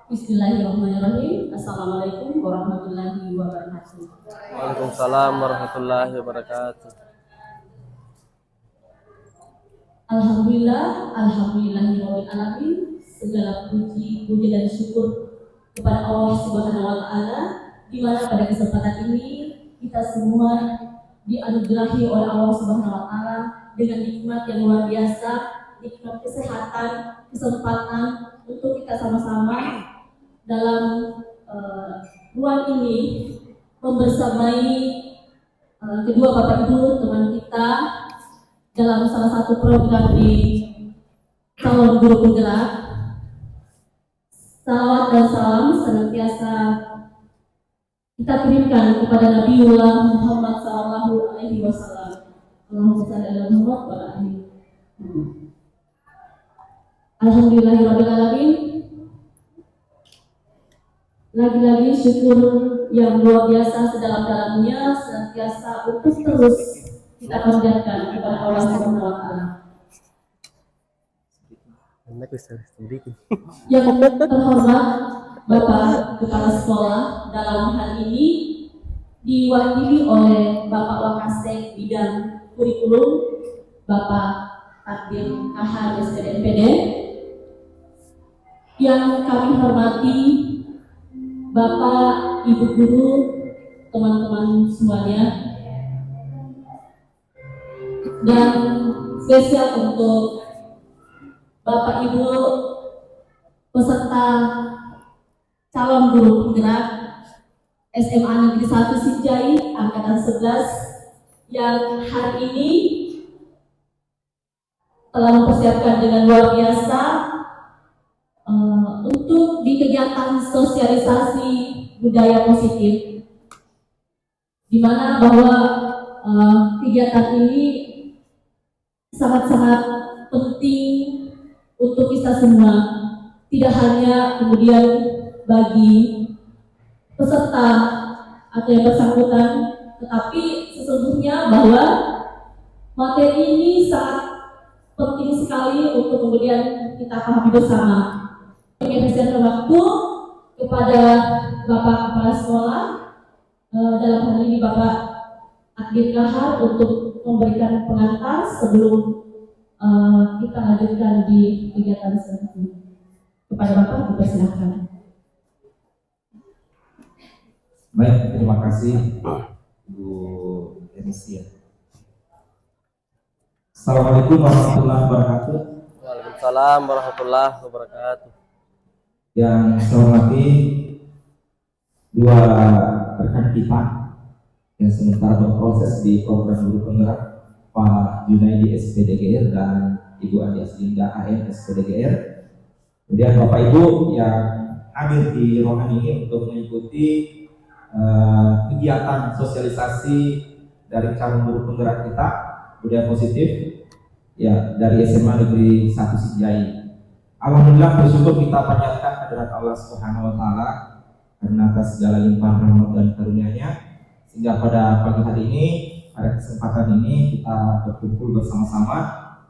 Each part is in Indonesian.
Bismillahirrahmanirrahim. Assalamualaikum warahmatullahi wabarakatuh. Waalaikumsalam warahmatullahi wabarakatuh. Alhamdulillahirabbil alamin. Segala puji dan syukur kepada Allah Subhanahu wa taala, di mana pada kesempatan ini kita semua dianugerahi oleh Allah Subhanahu wa taala dengan nikmat yang luar biasa, nikmat kesehatan, kesempatan untuk kita sama-sama dalam ruang ini membersamai kedua bapak ibu teman kita dalam salah satu program di calon guru penggerak. Salawat dan salam senantiasa kita kirimkan kepada Nabiullah Muhammad Sallallahu Alaihi Wasallam. Allahumma shalli ala Muhammad wa ala alihi. Alhamdulillahirabbil alamin. Lagi-lagi syukur yang luar biasa sedalam-dalamnya senantiasa untuk terus kita panjatkan kepada Allah Subhanahu wa taala. Yang terhormat Bapak Kepala Sekolah, dalam hal ini diwakili oleh Bapak Wakasek Bidang Kurikulum Bapak Takdir Kahar SPDMPD. Yang kami hormati Bapak, Ibu Guru, teman-teman semuanya, dan spesial untuk Bapak Ibu peserta calon guru penggerak SMA Negeri 1 Sinjai Angkatan 11 yang hari ini telah mempersiapkan dengan luar biasa untuk di kegiatan sosialisasi budaya positif, di mana bahwa kegiatan ini sangat-sangat penting untuk kita semua, tidak hanya kemudian bagi peserta atau yang bersangkutan, tetapi sesungguhnya bahwa materi ini sangat penting sekali untuk kemudian kita pahami bersama. Mengefisienkan waktu kepada Bapak Kepala Sekolah, dalam hal ini Bapak Takdir Kahar, untuk memberikan pengantar sebelum kita lanjutkan di kegiatan selanjutnya. Kepada Bapak dipersilakan. Baik, terima kasih Bu MC. Assalamualaikum warahmatullahi wabarakatuh. Waalaikumsalam warahmatullahi wabarakatuh. Yang saya hormati dua rekan kita yang sementara berproses di program guru penggerak, Pak Junaidi SPDGR dan Ibu Andi Aslinda AM SPDGR. Kemudian Bapak Ibu yang hadir di ruangan ini untuk mengikuti kegiatan sosialisasi dari calon guru penggerak kita budaya positif ya dari SMA Negeri 1 Sinjai. Alhamdulillah, bersyukur kita panjatkan kehadirat Allah Subhanahu wa taala karena atas segala limpahan rahmat dan karunia-Nya, sehingga pada pagi hari ini, pada kesempatan ini kita berkumpul bersama-sama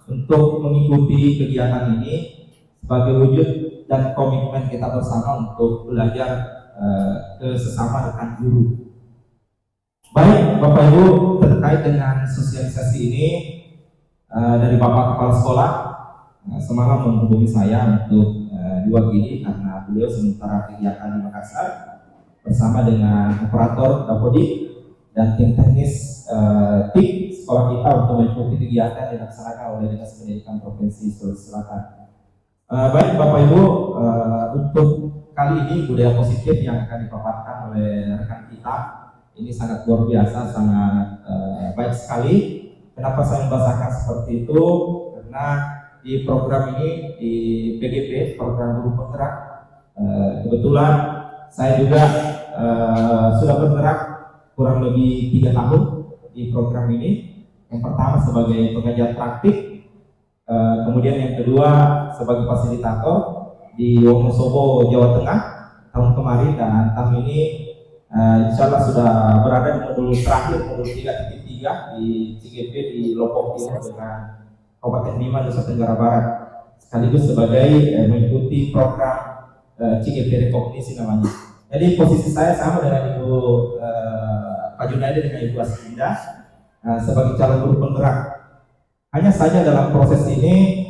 untuk mengikuti kegiatan ini sebagai wujud dan komitmen kita bersama untuk belajar ke sesama rekan guru. Baik Bapak Ibu, terkait dengan sosialisasi ini dari Bapak Kepala Sekolah semalam menghubungi saya untuk diwakili karena beliau sementara kegiatan di Makassar bersama dengan operator Dapodik dan tim teknis tim sekolah kita untuk mengikuti kegiatan yang dilaksanakan oleh Dinas Pendidikan Provinsi Sulawesi Selatan. Baik Bapak Ibu, untuk kali ini budaya positif yang akan dipaparkan oleh rekan kita ini sangat luar biasa, sangat baik sekali. Kenapa saya membahasakan seperti itu? Karena di program ini, di PGP, program guru penggerak, kebetulan saya juga sudah bergerak kurang lebih 3 tahun di program ini. Yang pertama sebagai pengajar praktik, kemudian yang kedua sebagai fasilitator di Wonosobo, Jawa Tengah tahun kemarin, dan tahun ini insya Allah sudah berada di modul terakhir, modul 3.3 di CGP di Lombok Timur dengan Kabupaten Bima, Nusa Tenggara Barat, sekaligus sebagai mengikuti program CGP Rekognisi namanya. Jadi posisi saya sama dengan Ibu Pak Junaidi dengan Ibu Aslinda sebagai calon guru penggerak. Hanya saja dalam proses ini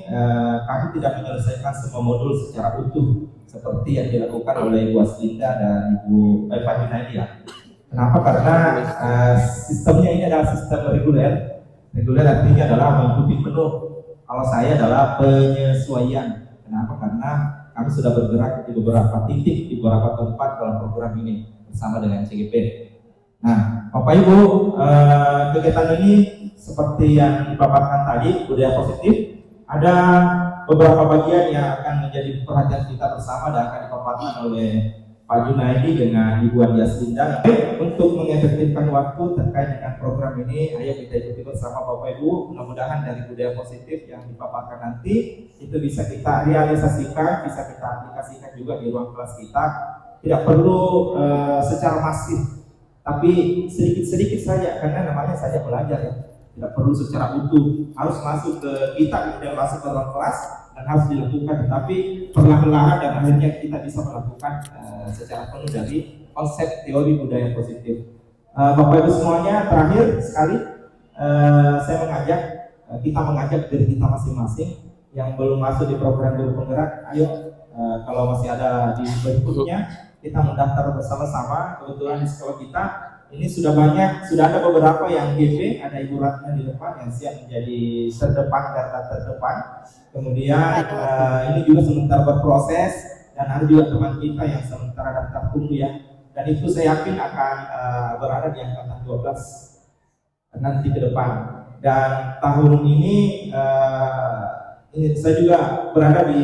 kami tidak menyelesaikan semua modul secara utuh seperti yang dilakukan oleh Ibu Aslinda dan Ibu Pak Junaidi ya. Kenapa? Karena sistemnya ini adalah sistem reguler. Reguler artinya adalah mengikuti penuh. Kalau saya adalah penyesuaian. Kenapa? Karena kami sudah bergerak di beberapa titik, di beberapa tempat dalam program ini bersama dengan CGP. Nah, Bapak Ibu, kegiatan ini seperti yang dipaparkan tadi, budaya positif, ada beberapa bagian yang akan menjadi perhatian kita bersama dan akan dipaparkan oleh Pak Junaidi dengan Ibu Andi Aslinda. Untuk mengefektifkan waktu terkait dengan program ini, ayo kita ikuti bersama Bapak Ibu. Mudah-mudahan dari budaya positif yang dipaparkan nanti itu bisa kita realisasikan, bisa kita aplikasikan juga di ruang kelas kita. Tidak perlu secara masif, tapi sedikit-sedikit saja, karena namanya saja belajar ya. Tidak perlu secara utuh, harus masuk ke kita, kemudian masuk ke ruang kelas dan harus dilakukan, tetapi perlahan-lahan dan akhirnya kita bisa melakukan secara penuh dari konsep teori budaya positif. Bapak Ibu semuanya, terakhir sekali saya kita mengajak diri kita masing-masing yang belum masuk di program guru penggerak, ayo kalau masih ada di berikutnya kita mendaftar bersama-sama. Kebetulan di sekolah kita ini sudah ada beberapa yang GP, ada Ibu Ratna di depan yang siap menjadi garda terdepan. Kemudian ini juga sementara berproses dan ada juga teman kita yang sementara daftar tunggu ya. Dan itu saya yakin akan berada di angkatan 12 nanti ke depan. Dan tahun ini saya juga berada di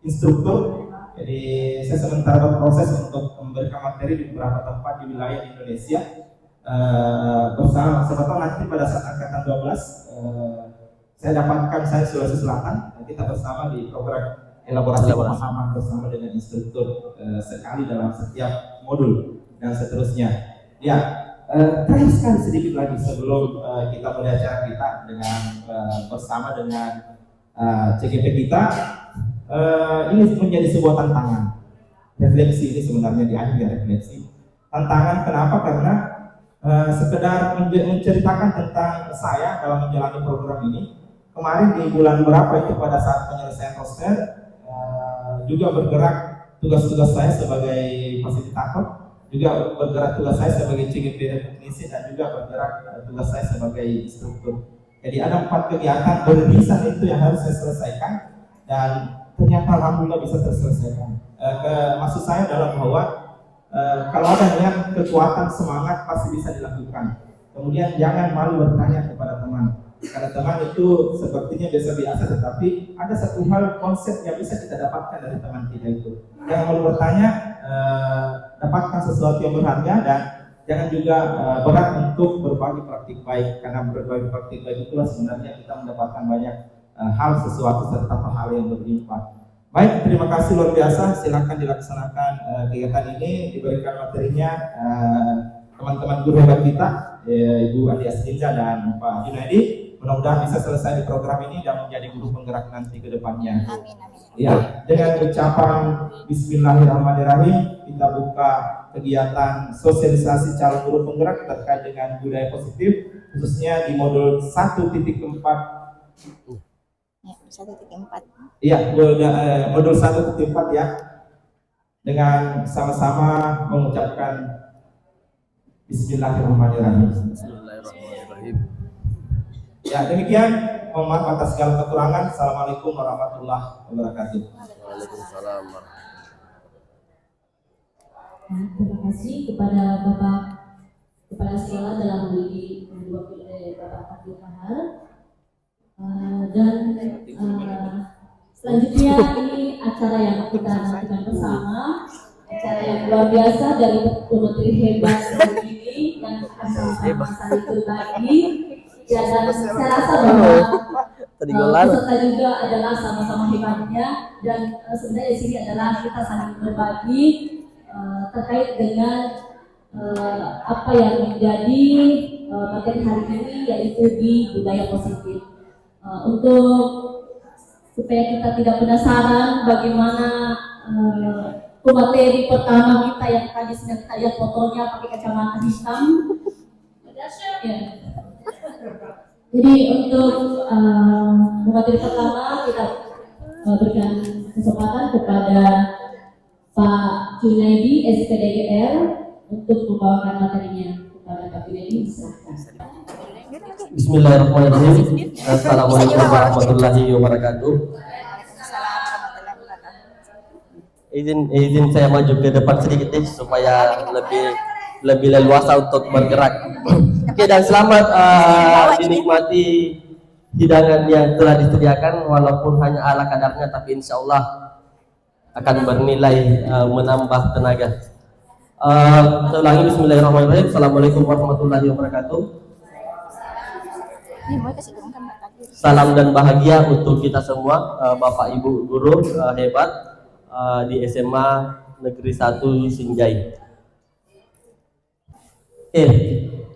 instruktur. Jadi saya sementara berproses untuk memberikan materi di beberapa tempat di wilayah di Indonesia bersama. Siapa tahu nanti pada saat angkatan 12 saya Sulawesi Selatan, kita bersama di program elaborasi pemahaman bersama dengan instruktur sekali dalam setiap modul dan seterusnya. Ya, terakhir sekali sedikit lagi sebelum kita mulai acara kita dengan bersama dengan CGP kita. Ini menjadi sebuah tantangan. Refleksi ini sebenarnya di akhir refleksi. Tantangan kenapa? Karena sekedar menceritakan tentang saya dalam menjalani program ini. Kemarin di bulan berapa itu pada saat penyelesaian roster juga bergerak tugas-tugas saya sebagai fasilitator, juga bergerak tugas saya sebagai CGP Rekognisi dan juga bergerak tugas saya sebagai instruktur. Jadi ada 4 kegiatan beririsan itu yang harus saya selesaikan dan ternyata alhamdulillah bisa terselesaikan. Maksud saya adalah bahwa kalau ada niat, kekuatan, semangat pasti bisa dilakukan. Kemudian jangan malu bertanya kepada teman, karena teman itu sepertinya biasa-biasa, tetapi ada satu hal konsep yang bisa kita dapatkan dari teman kita itu. Jangan malu bertanya, dapatkan sesuatu yang berharga, dan jangan juga berat untuk berbagi praktik baik, karena berbagi praktik baik itulah sebenarnya kita mendapatkan banyak hal, sesuatu serta hal yang berlimpah. Baik, terima kasih luar biasa. Silakan dilaksanakan kegiatan ini, diberikan materinya teman-teman guru hebat kita, Ibu Andi Aslinda dan Pak Junaidi. Mudah-mudahan bisa selesai di program ini dan menjadi guru penggerak nanti ke depannya. Amin, amin. Ya, dengan ucapan Bismillahirrahmanirrahim, kita buka kegiatan sosialisasi calon guru penggerak terkait dengan budaya positif, khususnya di modul 1.4. Ya, 1.4. Iya, modul 1.4 ya. Dengan sama-sama mengucapkan Bismillahirrahmanirrahim. Bismillahirrahmanirrahim. Ya, demikian. Mohon maaf atas segala kekurangan. Assalamualaikum warahmatullahi wabarakatuh. Waalaikumsalam. Terima kasih kepada Bapak Kepala Sekolah dalam hal ini Bapak Abdul Kahar. Dan selanjutnya ini acara yang kita nantikan bersama, acara yang luar biasa dari pemateri hebat seperti ini yang akan sama-sama saling berbagi. Ya, dan saya rasa bahwa peserta juga adalah sama-sama hebatnya, dan sebenarnya di sini adalah kita saling berbagi terkait dengan apa yang menjadi materi hari ini, yaitu di budaya positif. Untuk supaya kita tidak penasaran bagaimana pemateri pertama kita yang tadi sedang kita lihat fotonya pakai kacamata hitam. Ya. Jadi untuk pemateri pertama kita berikan kesempatan kepada Pak Junaidi SPDGR untuk membawakan materinya. Kepada Pak Junaidi, silakan. Bismillahirrahmanirrahim. Assalamualaikum warahmatullahi wabarakatuh. Izin saya maju ke depan sedikit supaya lebih leluasa untuk bergerak. Oke, dan selamat dinikmati hidangan yang telah disediakan, walaupun hanya ala kadarnya, tapi insya Allah akan bernilai menambah tenaga. Saya ulangi, Bismillahirrahmanirrahim. Assalamualaikum warahmatullahi wabarakatuh. Salam dan bahagia untuk kita semua, Bapak Ibu guru hebat di SMA Negeri 1 Sinjai.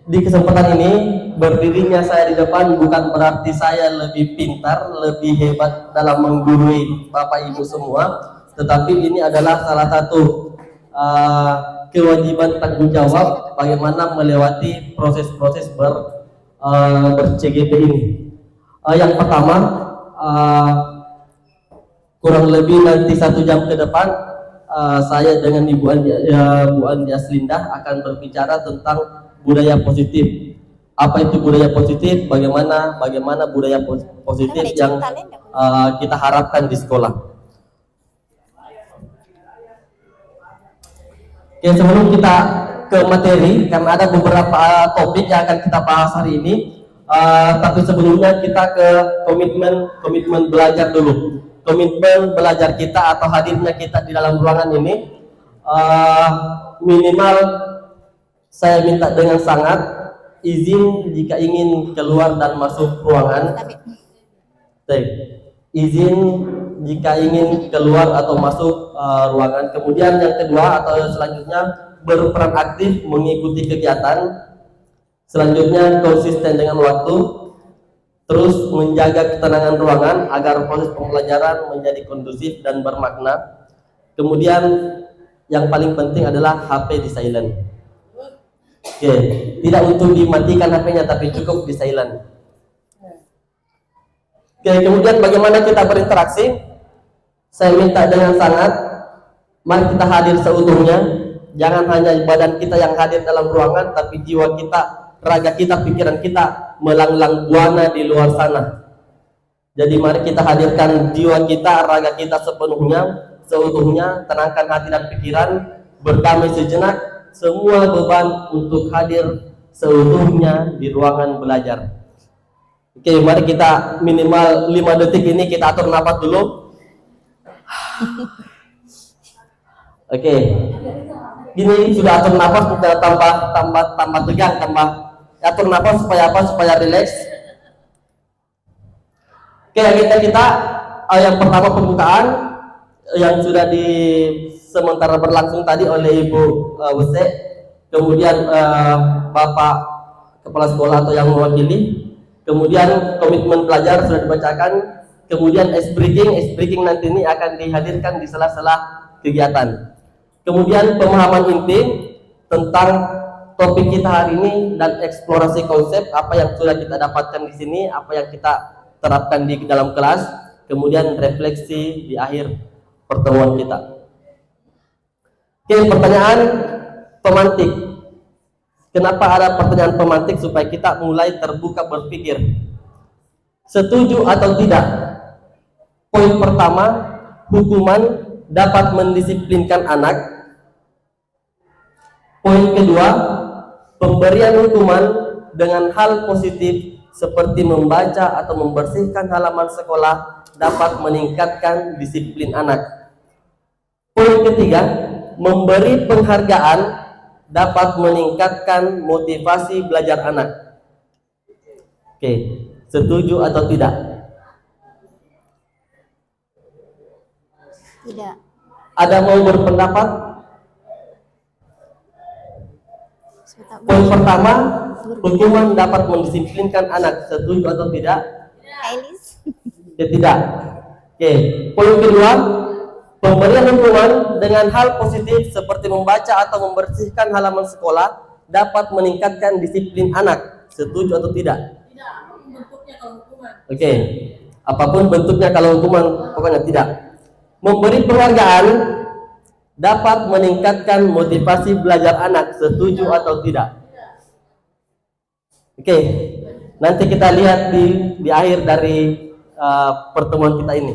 Di kesempatan ini berdirinya saya di depan bukan berarti saya lebih pintar, lebih hebat dalam menggurui Bapak Ibu semua, tetapi ini adalah salah satu kewajiban tanggung jawab bagaimana melewati proses-proses ber-CGP ini. Yang pertama, kurang lebih nanti 1 jam ke depan saya dengan Bu Andi Aslindah akan berbicara tentang budaya positif. Apa itu budaya positif? Bagaimana budaya positif yang kita harapkan di sekolah. Oke, sebelum kita ke materi, karena ada beberapa topik yang akan kita bahas hari ini, tapi sebelumnya kita ke komitmen belajar dulu. Komitmen belajar kita atau hadirnya kita di dalam ruangan ini, minimal saya minta dengan sangat izin jika ingin keluar dan masuk ruangan. Izin jika ingin keluar atau masuk ruangan. Kemudian yang kedua atau selanjutnya, berperan aktif mengikuti kegiatan. Selanjutnya konsisten dengan waktu. Terus menjaga ketenangan ruangan agar proses pembelajaran menjadi kondusif dan bermakna. Kemudian yang paling penting adalah HP di silent. Oke, tidak untuk dimatikan HP-nya tapi cukup di silent. Oke, kemudian bagaimana kita berinteraksi? Saya minta dengan sangat, mari kita hadir seutuhnya. Jangan hanya badan kita yang hadir dalam ruangan, tapi jiwa kita, raga kita, pikiran kita melanglang buana di luar sana. Jadi mari kita hadirkan jiwa kita, raga kita seutuhnya, tenangkan hati dan pikiran, berdamai sejenak, semua beban untuk hadir seutuhnya di ruangan belajar. Oke, mari kita minimal 5 detik ini kita atur nafas dulu. Oke. Gini sudah atur nafas, kita tambah tegang, atur nafas supaya apa? Supaya rileks. Oke, kita yang pertama pembukaan yang sudah sementara berlangsung tadi oleh Ibu Wese, kemudian Bapak Kepala Sekolah atau yang mewakili, kemudian komitmen belajar sudah dibacakan, kemudian ice breaking nanti ini akan dihadirkan di sela-sela kegiatan. Kemudian pemahaman inti tentang topik kita hari ini dan eksplorasi konsep apa yang sudah kita dapatkan di sini, apa yang kita terapkan di dalam kelas, kemudian refleksi di akhir pertemuan kita. Oke, pertanyaan pemantik. Kenapa ada pertanyaan pemantik? Supaya kita mulai terbuka berpikir. Setuju atau tidak? Poin pertama, hukuman dapat mendisiplinkan anak. Poin kedua, pemberian hukuman dengan hal positif seperti membaca atau membersihkan halaman sekolah dapat meningkatkan disiplin anak. Poin ketiga, memberi penghargaan dapat meningkatkan motivasi belajar anak. Oke, setuju atau tidak? Tidak. Ada mau berpendapat? Poin pertama, hukuman dapat mendisiplinkan anak. Setuju atau tidak? Elis. Ya, tidak. Oke, poin kedua, pemberian hukuman dengan hal positif seperti membaca atau membersihkan halaman sekolah dapat meningkatkan disiplin anak. Setuju atau tidak? Tidak, apapun bentuknya kalau hukuman. Oke, apapun bentuknya kalau hukuman, pokoknya tidak. Memberi penghargaan dapat meningkatkan motivasi belajar anak. Setuju atau tidak? Oke, nanti kita lihat di akhir dari pertemuan kita ini.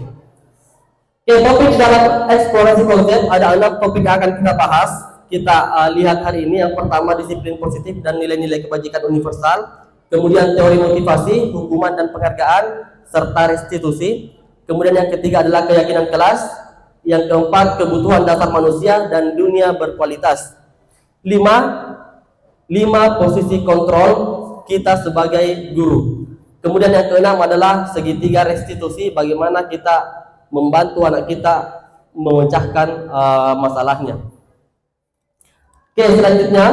Oke, topik dalam eksplorasi konsep ada 6 topik yang akan kita bahas. Kita lihat hari ini. Yang pertama disiplin positif dan nilai-nilai kebajikan universal. Kemudian teori motivasi, hukuman dan penghargaan, serta restitusi. Kemudian yang ketiga adalah keyakinan kelas. Yang keempat kebutuhan dasar manusia dan dunia berkualitas. 5 posisi kontrol kita sebagai guru. Kemudian yang keenam adalah segitiga restitusi, bagaimana kita membantu anak kita memecahkan masalahnya. Oke, selanjutnya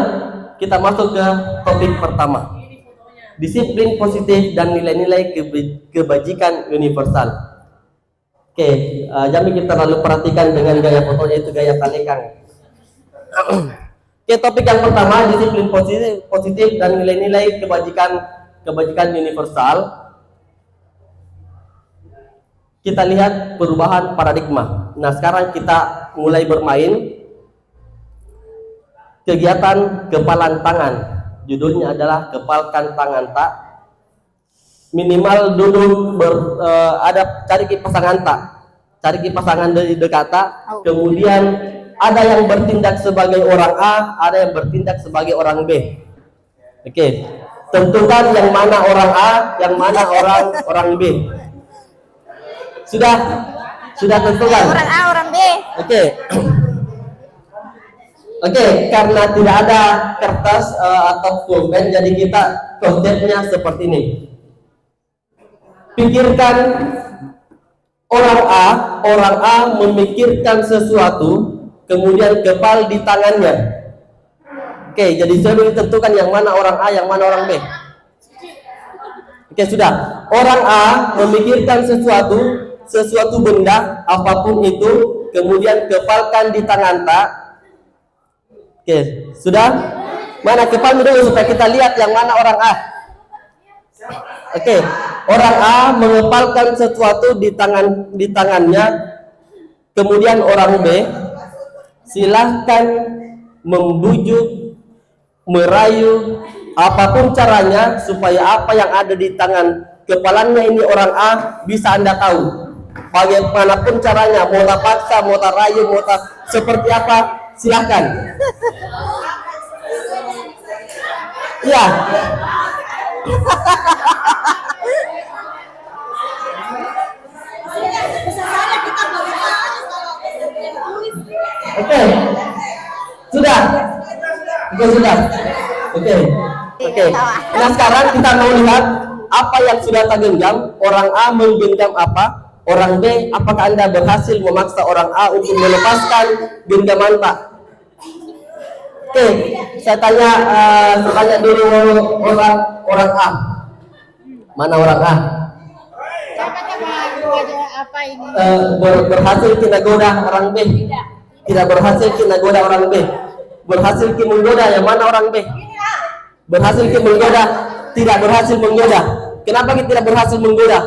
kita masuk ke topik pertama. Disiplin positif dan nilai-nilai kebajikan universal. Oke, jangan kita lalu perhatikan dengan gaya fotonya, itu gaya kalekang. Oke, topik yang pertama disiplin positif dan nilai-nilai kebajikan universal. Kita lihat perubahan paradigma. Nah, sekarang kita mulai bermain kegiatan kepalan tangan. Judulnya adalah kepalkan tangan tak. Minimal duduk ada cari pasangan tak. Cari pasangan dari dekat tak. Kemudian ada yang bertindak sebagai orang A, ada yang bertindak sebagai orang B. Oke. Tentukan yang mana orang A, yang mana orang B. Sudah tentukan. Orang A, orang B. Oke. Oke, karena tidak ada kertas atau pulpen, jadi kita konsepnya seperti ini. Pikirkan orang A memikirkan sesuatu, kemudian kepal di tangannya. Oke, jadi saya tentukan yang mana orang A, yang mana orang B. Oke, sudah. Orang A memikirkan sesuatu benda, apapun itu, kemudian kepalkan di tangan tak. Oke, sudah? Mana kepal dulu supaya kita lihat yang mana orang A. Oke, orang A mengepalkan sesuatu di tangannya, kemudian orang B silahkan membujuk, merayu, apapun caranya supaya apa yang ada di tangan kepalanya ini orang A bisa Anda tahu. Bagaimanapun caranya, mau tak paksa, mau tak rayu, mau tak seperti apa, silahkan. Iya. Oke. Sudah. Oke. Nah, sekarang kita mau lihat apa yang sudah tergenggam. Orang A menggenggam apa? Orang B, apakah Anda berhasil memaksa orang A untuk melepaskan genggaman tak? Oke, saya tanya dulu orang A. Mana orang A? Apa ini? Berhasil kita goda orang B. Tidak berhasil kita goda orang B. Berhasil kita menggoda, yang mana orang B? Berhasil kita menggoda, tidak berhasil menggoda. Kenapa kita tidak berhasil menggoda?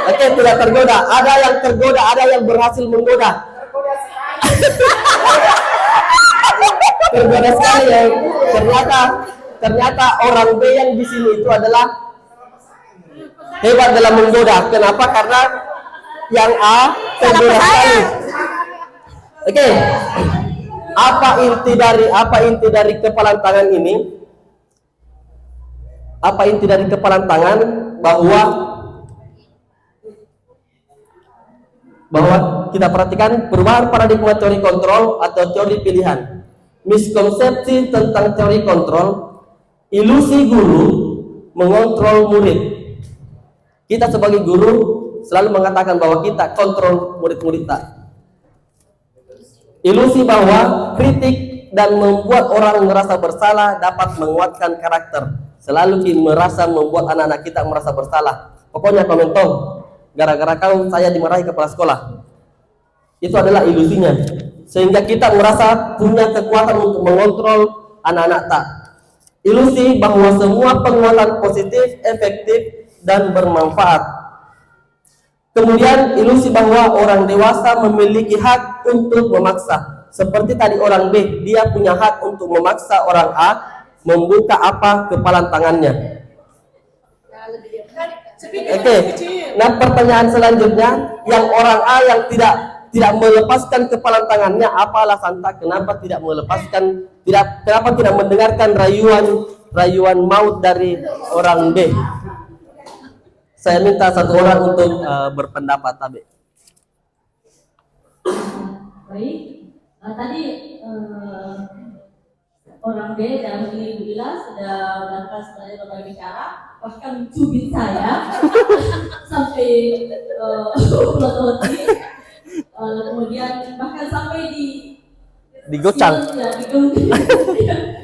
Oke, tidak tergoda. Ada yang tergoda, ada yang berhasil menggoda. Tergoda sekali ya. Ternyata orang B yang di sini itu adalah hebat dalam menggoda. Kenapa? Karena yang A tergoda sekali. Oke. Apa inti dari kepalan tangan ini? Apa inti dari kepalan tangan? Bahwa kita perhatikan perubahan paradigma teori kontrol atau teori pilihan. Miskonsepsi tentang teori kontrol, ilusi guru mengontrol murid. Kita sebagai guru selalu mengatakan bahwa kita kontrol murid-murid tak. Ilusi bahwa kritik dan membuat orang merasa bersalah dapat menguatkan karakter. Selalu merasa membuat anak-anak kita merasa bersalah. pokoknya kau mentong, gara-gara kau saya dimarahi kepala sekolah. Itu adalah ilusinya, sehingga kita merasa punya kekuatan untuk mengontrol anak-anak tak. Ilusi bahwa semua penguatan positif, efektif, dan bermanfaat. Kemudian ilusi bahwa orang dewasa memiliki hak untuk memaksa. Seperti tadi orang B, dia punya hak untuk memaksa orang A membuka apa kepalan tangannya. Oke. Nah, pertanyaan selanjutnya, yang orang A yang tidak melepaskan kepalan tangannya, apa alasan tak? Kenapa tidak melepaskan? Kenapa tidak mendengarkan rayuan maut dari orang B? Saya minta satu orang untuk berpendapat, Tabe. Baik, tadi orang B dalam ini Bu Ila sudah melakukan sebenarnya berbagai bicara, bahkan mencubit saya sampai pelototi, kemudian bahkan sampai digocang.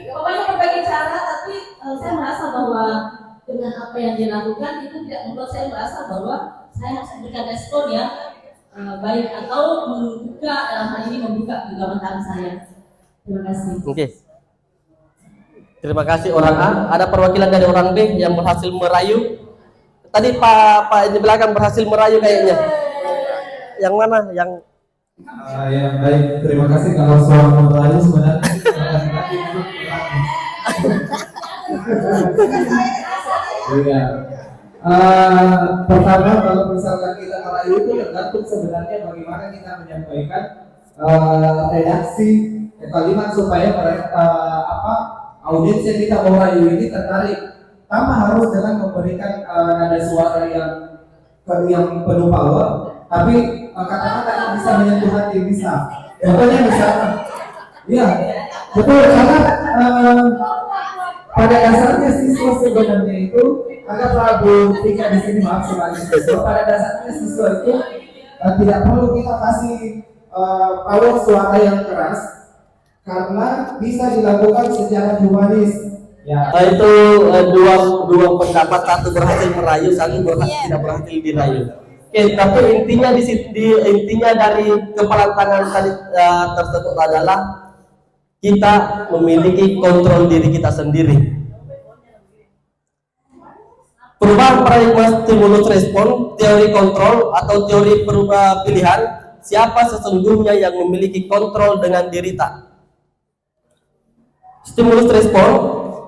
Pokoknya berbagai cara, tapi saya merasa bahwa dengan apa yang dilakukan itu tidak membuat saya merasa bahwa saya harus memberikan respon yang baik atau membuka, dalam hal ini membuka genggaman tangan saya. Terima kasih. Oke. Terima kasih orang A. Ada perwakilan dari orang B yang berhasil merayu. Tadi Pak di belakang berhasil merayu kayaknya. Yang mana? Yang Baik, terima kasih. Kalau soal merayu sebenarnya iya. Pertama, kalau misalkan kita merayu itu tergantung sebenarnya bagaimana kita menyampaikan redaksi kalimat supaya audiens yang kita mau rayu ini tertarik. Pertama harus dengan memberikan nada suara yang penuh power, tapi kata-kata yang bisa menyentuh hati bisa. Contohnya misalnya, iya betul, karena pada dasarnya siswa sebenarnya itu ada Prabu Tika di sini, maaf sebagai siswa. Pada dasarnya siswa itu tidak perlu kita kasih power suara yang keras, karena bisa dilakukan secara humanis. Ya. Itu dua pendapat, satu berhasil merayu, satu tidak berhasil dirayu. Oke, tapi intinya dari kepalan tangan tadi tersebut adalah kita memiliki kontrol diri kita sendiri. Perubahan paradigma stimulus respon, teori kontrol atau teori perubahan pilihan, siapa sesungguhnya yang memiliki kontrol dengan diri tak? Stimulus respon,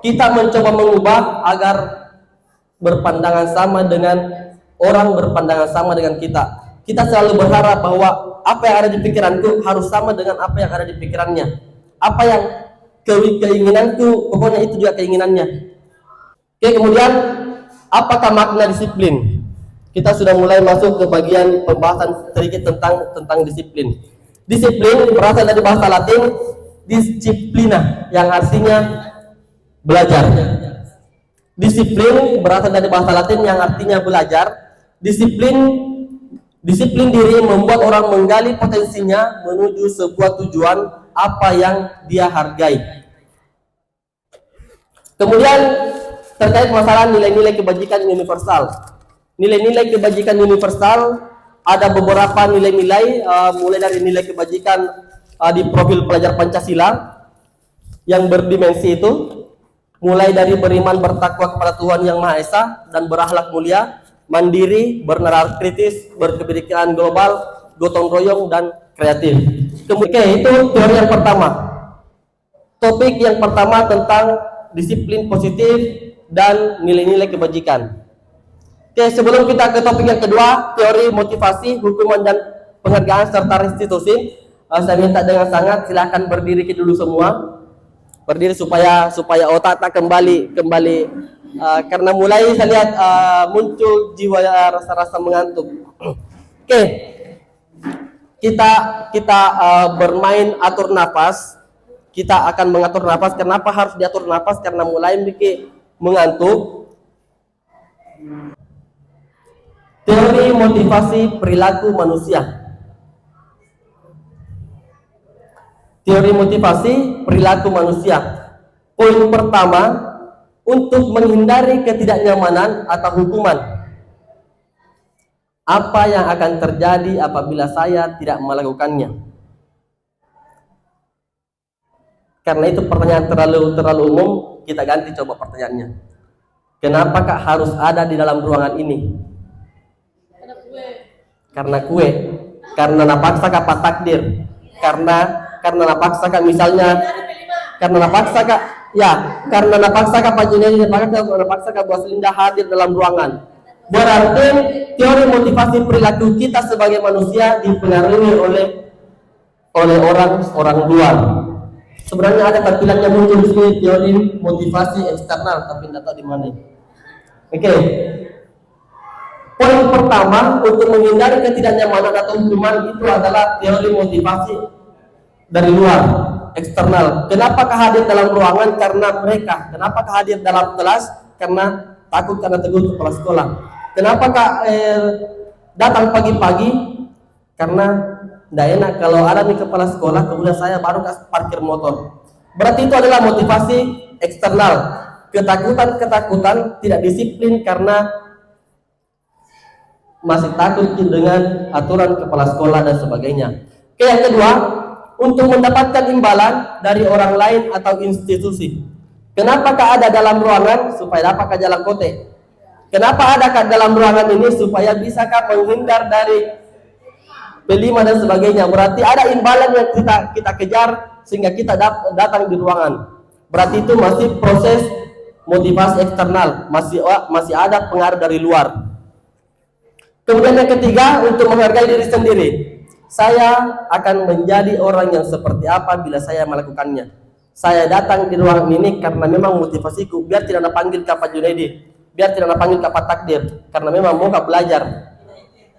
kita mencoba mengubah agar berpandangan sama dengan orang, berpandangan sama dengan kita. Kita selalu berharap bahwa apa yang ada di pikiranku harus sama dengan apa yang ada di pikirannya. Apa yang keinginanku, pokoknya itu juga keinginannya. Oke, kemudian apakah makna disiplin? Kita sudah mulai masuk ke bagian pembahasan sedikit tentang disiplin. Disiplin berasal dari bahasa Latin disciplina, yang artinya belajar. Disiplin berasal dari bahasa Latin yang artinya belajar. Disiplin diri membuat orang menggali potensinya menuju sebuah tujuan apa yang dia hargai. Kemudian terkait masalah nilai-nilai kebajikan universal. Nilai-nilai kebajikan universal ada beberapa nilai-nilai, mulai dari nilai kebajikan di profil pelajar Pancasila yang berdimensi itu, mulai dari beriman bertakwa kepada Tuhan Yang Maha Esa dan berakhlak mulia, mandiri, bernalar kritis, berkebinekaan global, gotong royong, dan kreatif. Kemudian itu teori yang pertama. Topik yang pertama tentang disiplin positif dan nilai-nilai kebajikan. Oke, sebelum kita ke topik yang kedua, teori motivasi, hukuman dan penghargaan serta restitusi, saya minta dengan sangat silakan berdiri dulu semua. Berdiri supaya otak tak kembali karena mulai saya lihat muncul jiwa rasa-rasa mengantuk. Oke. Kita bermain atur nafas. Kita akan mengatur nafas. Kenapa harus diatur nafas? Karena mulai mengantuk. Teori motivasi perilaku manusia. Teori motivasi perilaku manusia. Poin pertama, untuk menghindari ketidaknyamanan atau hukuman. Apa yang akan terjadi apabila saya tidak melakukannya? Karena itu pertanyaan terlalu umum, kita ganti coba pertanyaannya. Kenapakah harus ada di dalam ruangan ini? Karena kue. Karena napaksa apa takdir? Karena napaksa misalnya, karena napaksa karena napaksa Pak Junaidi, napaksa Bu Aslinda hadir dalam ruangan. Berarti teori motivasi perilaku kita sebagai manusia dipengaruhi oleh orang luar. Sebenarnya ada tampilannya muncul di sini, teori motivasi eksternal, tapi tidak tahu di mana. Oke. Poin pertama untuk menghindari ketidaknyamanan atau hukuman itu adalah teori motivasi dari luar, eksternal. Kenapa hadir dalam ruangan? Karena mereka. Kenapa hadir dalam kelas? Karena takut karena tegur kepala sekolah. Kenapa datang pagi-pagi? Karena tidak enak kalau ada di kepala sekolah, kemudian saya baru parkir motor. Berarti itu adalah motivasi eksternal. Ketakutan, tidak disiplin karena masih takut dengan aturan kepala sekolah dan sebagainya. Oke, yang kedua, untuk mendapatkan imbalan dari orang lain atau institusi. Kenapakah ada dalam ruangan? Supaya dapat jalan kote. Kenapa ada dalam ruangan ini? Supaya bisakah menghindar dari pelima dan sebagainya. Berarti ada imbalan yang kita kejar sehingga kita datang di ruangan. Berarti itu masih proses motivasi eksternal, masih ada pengaruh dari luar. Kemudian yang ketiga, untuk menghargai diri sendiri. Saya akan menjadi orang yang seperti apa bila saya melakukannya. Saya datang di ruangan ini karena memang motivasiku biar tidak panggil Pak Junaidi, biar tidak panggil Pak Takdir, karena memang mau belajar.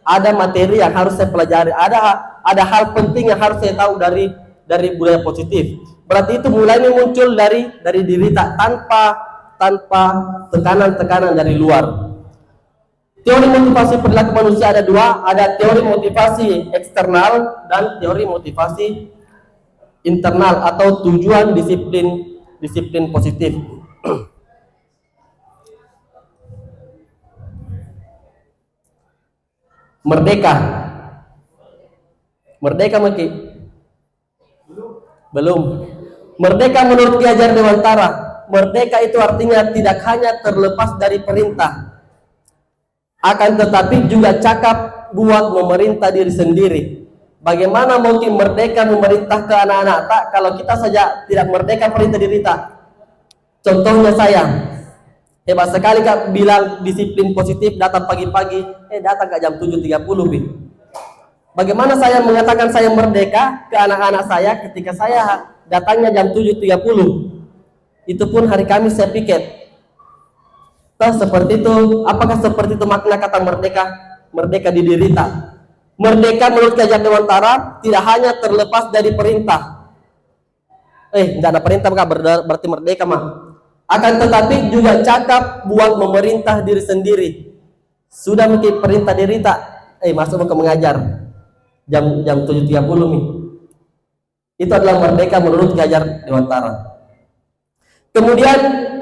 Ada materi yang harus saya pelajari, ada hal penting yang harus saya tahu dari budaya positif. Berarti itu mulai muncul dari diri tanpa tekanan dari luar. Teori motivasi perilaku manusia ada dua, ada teori motivasi eksternal dan teori motivasi internal atau tujuan disiplin positif. Merdeka Maki? Belum. Merdeka menurut Ki Hajar Dewantara, merdeka itu artinya tidak hanya terlepas dari perintah, akan tetapi juga cakap buat memerintah diri sendiri. Bagaimana mungkin merdeka memerintah ke anak-anak tak kalau kita saja tidak merdeka perintah diri tak? Contohnya saya, hebat sekali Kak bilang disiplin positif, datang pagi-pagi, datang ke jam 7.30 Bi. Bagaimana saya mengatakan saya merdeka ke anak-anak saya ketika saya datangnya jam 7.30? Itu pun hari Kamis saya piket. Seperti itu, apakah seperti itu makna kata merdeka? Merdeka di diri tak? Merdeka menurut Ki Hajar Dewantara tidak hanya terlepas dari perintah. Tidak ada perintah berarti merdeka mah. Akan tetapi juga cakap buat memerintah diri sendiri. Sudah mungkin perintah diri tak? Masuk ke mengajar jam 7.30 nih. Itu adalah merdeka menurut Ki Hajar Dewantara. Kemudian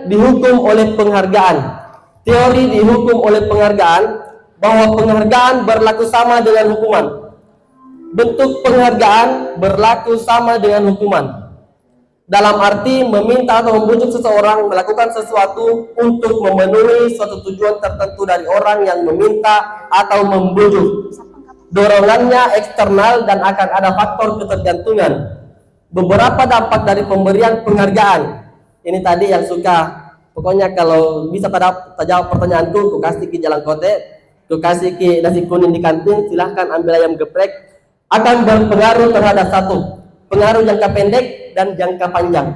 dihukum oleh penghargaan. Teori dihukum oleh penghargaan, bahwa penghargaan berlaku sama dengan hukuman. Bentuk penghargaan berlaku sama dengan hukuman. Dalam arti meminta atau membujuk seseorang melakukan sesuatu untuk memenuhi suatu tujuan tertentu dari orang yang meminta atau membujuk. Dorongannya eksternal dan akan ada faktor ketergantungan. Beberapa dampak dari pemberian penghargaan. Ini tadi yang suka. Pokoknya kalau bisa jawab pertanyaanku, ku kasih ke jalan kote, ku kasih ke nasi kuning di kantin, silahkan ambil ayam geprek. Akan berpengaruh terhadap satu, pengaruh jangka pendek dan jangka panjang.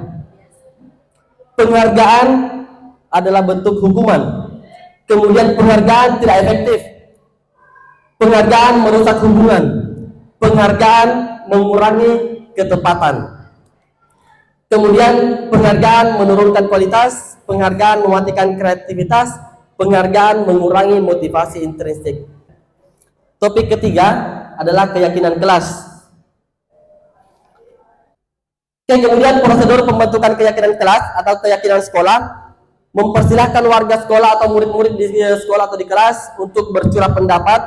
Penghargaan adalah bentuk hukuman. Kemudian penghargaan tidak efektif. Penghargaan merusak hubungan. Penghargaan mengurangi ketepatan. Kemudian penghargaan menurunkan kualitas, penghargaan mematikan kreativitas, penghargaan mengurangi motivasi intrinsik. Topik ketiga adalah keyakinan kelas. Kemudian prosedur pembentukan keyakinan kelas atau keyakinan sekolah, mempersilahkan warga sekolah atau murid-murid di sekolah atau di kelas untuk bercurah pendapat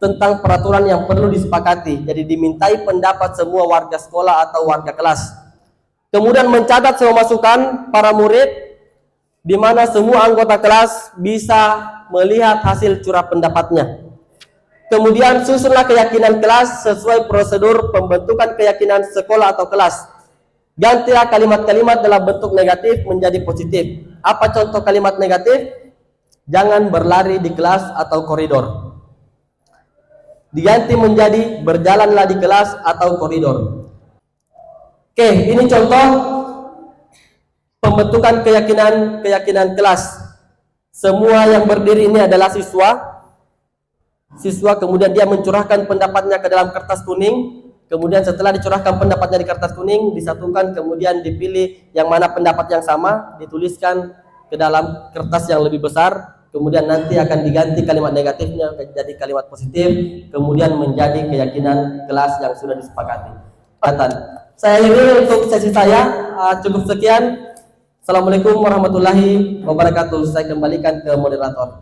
tentang peraturan yang perlu disepakati. Jadi dimintai pendapat semua warga sekolah atau warga kelas. Kemudian mencatat semua masukan para murid, di mana semua anggota kelas bisa melihat hasil curah pendapatnya. Kemudian susunlah keyakinan kelas sesuai prosedur pembentukan keyakinan sekolah atau kelas. Gantilah kalimat-kalimat dalam bentuk negatif menjadi positif. Apa contoh kalimat negatif? Jangan berlari di kelas atau koridor. Diganti menjadi berjalanlah di kelas atau koridor. Oke, ini contoh pembentukan keyakinan kelas. Semua yang berdiri ini adalah siswa, kemudian dia mencurahkan pendapatnya ke dalam kertas kuning. Kemudian setelah dicurahkan pendapatnya di kertas kuning, disatukan, kemudian dipilih yang mana pendapat yang sama, dituliskan ke dalam kertas yang lebih besar. Kemudian nanti akan diganti kalimat negatifnya menjadi kalimat positif, kemudian menjadi keyakinan kelas yang sudah disepakati. Saya akhiri untuk sesi saya, cukup sekian. Assalamualaikum warahmatullahi wabarakatuh. Saya kembalikan ke moderator.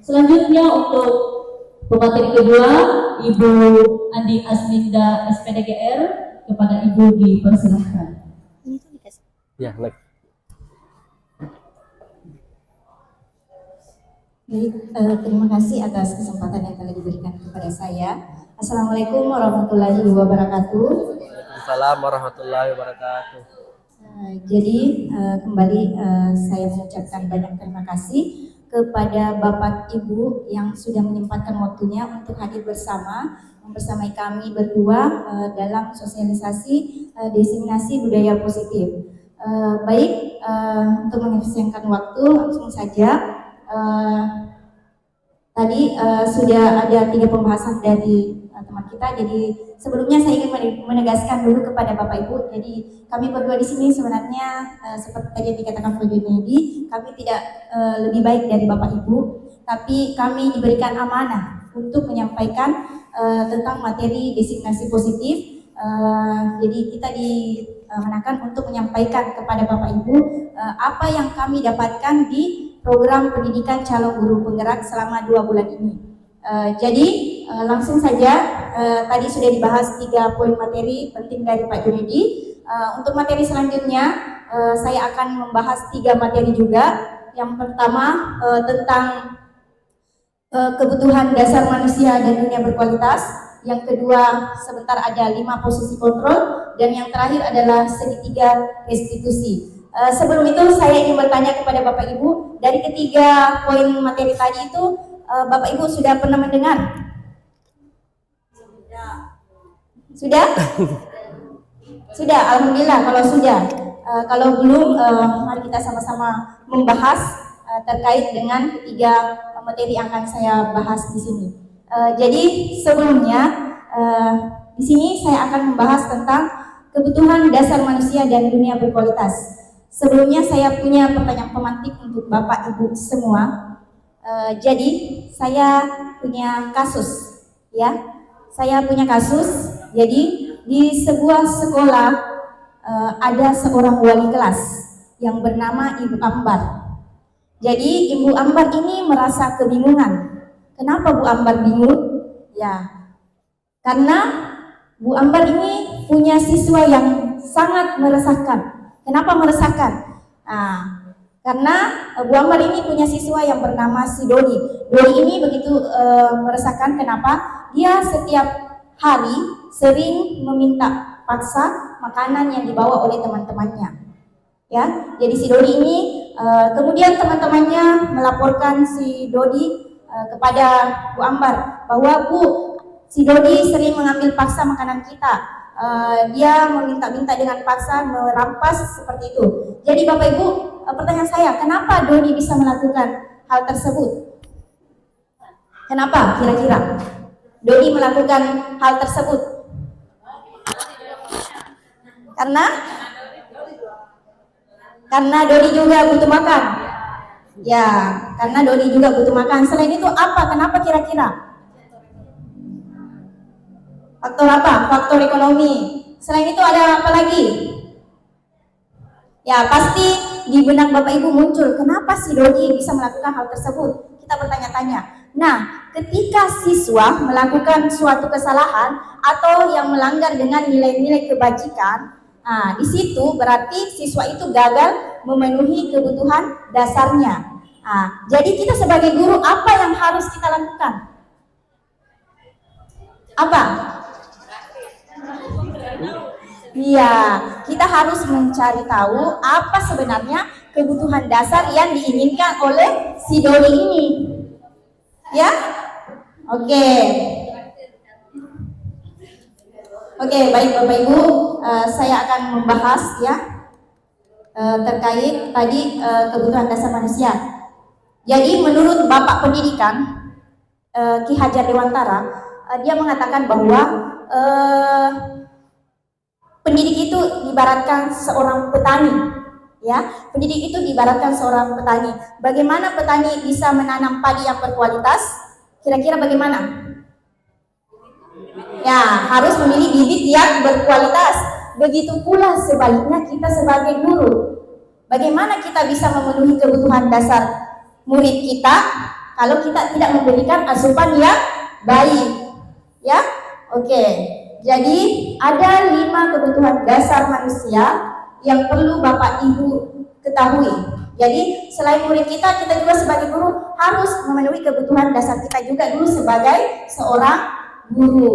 Selanjutnya untuk pemateri kedua, Ibu Andi Asminda SPDGR, kepada Ibu dipersilahkan. Ya, next. Terima kasih atas kesempatan yang telah diberikan kepada saya. Assalamualaikum warahmatullahi wabarakatuh. Waalaikumsalam warahmatullahi wabarakatuh. Jadi kembali saya mengucapkan banyak terima kasih kepada Bapak Ibu yang sudah menyempatkan waktunya untuk hadir membersamai kami berdua dalam sosialisasi diseminasi budaya positif. Baik, untuk mengefisienkan waktu langsung saja. Tadi sudah ada 3 pembahasan dari teman kita. Jadi sebelumnya saya ingin menegaskan dulu kepada Bapak Ibu. Jadi kami berdua di sini sebenarnya seperti tadi yang dikatakan Pak Junedi, kami tidak lebih baik dari Bapak Ibu, tapi kami diberikan amanah untuk menyampaikan tentang materi designasi positif. Jadi kita dimenangkan untuk menyampaikan kepada Bapak Ibu apa yang kami dapatkan di program pendidikan calon guru penggerak selama 2 bulan ini. Jadi langsung saja, tadi sudah dibahas 3 poin materi penting dari Pak Junedi. Untuk materi selanjutnya saya akan membahas 3 materi juga. Yang pertama tentang kebutuhan dasar manusia dan dunia berkualitas. Yang kedua sebentar ada 5 posisi kontrol, dan yang terakhir adalah segitiga restitusi. Sebelum itu saya ingin bertanya kepada Bapak Ibu, dari ketiga poin materi tadi itu Bapak Ibu sudah pernah mendengar? Sudah? Sudah, alhamdulillah kalau sudah. Kalau belum, mari kita sama-sama membahas terkait dengan ketiga materi yang akan saya bahas di sini. Jadi sebelumnya di sini saya akan membahas tentang kebutuhan dasar manusia dan dunia berkualitas. Sebelumnya saya punya pertanyaan pemantik untuk Bapak Ibu semua. Jadi saya punya kasus, ya. Saya punya kasus. Jadi di sebuah sekolah ada seorang wali kelas yang bernama Ibu Ambar. Jadi Ibu Ambar ini merasa kebingungan. Kenapa Bu Ambar bingung? Ya, karena Bu Ambar ini punya siswa yang sangat meresahkan. Kenapa meresahkan? Nah, karena Bu Ambar ini punya siswa yang bernama si Dodi. Dodi ini begitu meresahkan. Kenapa? Dia setiap hari sering meminta paksa makanan yang dibawa oleh teman-temannya. Ya, jadi si Dodi ini kemudian teman-temannya melaporkan si Dodi kepada Bu Ambar bahwa Bu, si Dodi sering mengambil paksa makanan kita. Dia meminta-minta dengan paksa, merampas seperti itu. Jadi Bapak Ibu, pertanyaan saya, kenapa Dodi bisa melakukan hal tersebut? Kenapa kira-kira Dodi melakukan hal tersebut? Karena Dodi juga butuh makan. Ya, karena Dodi juga butuh makan. Selain itu apa? Kenapa kira-kira? Faktor apa? Faktor ekonomi. Selain itu ada apa lagi? Ya, pasti di benak Bapak Ibu muncul, kenapa si Dodi bisa melakukan hal tersebut? Kita bertanya-tanya. Nah, ketika siswa melakukan suatu kesalahan atau yang melanggar dengan nilai-nilai kebajikan, nah, di situ berarti siswa itu gagal memenuhi kebutuhan dasarnya. Nah, jadi kita sebagai guru apa yang harus kita lakukan? Apa? Iya, kita harus mencari tahu apa sebenarnya kebutuhan dasar yang diinginkan oleh si doi ini. Ya? Oke. Oke, baik Bapak Ibu, saya akan membahas ya terkait tadi kebutuhan dasar manusia. Jadi menurut Bapak Pendidikan Ki Hajar Dewantara, dia mengatakan bahwa pendidik itu diibaratkan seorang petani. Ya, pendidik itu diibaratkan seorang petani. Bagaimana petani bisa menanam padi yang berkualitas? Kira-kira bagaimana? Ya, harus memilih bibit yang berkualitas. Begitu pula sebaliknya kita sebagai guru. Bagaimana kita bisa memenuhi kebutuhan dasar murid kita kalau kita tidak memberikan asupan yang baik? Ya, oke. Jadi ada 5 kebutuhan dasar manusia yang perlu Bapak Ibu ketahui. Jadi selain murid kita juga sebagai guru harus memenuhi kebutuhan dasar kita juga dulu sebagai seorang guru.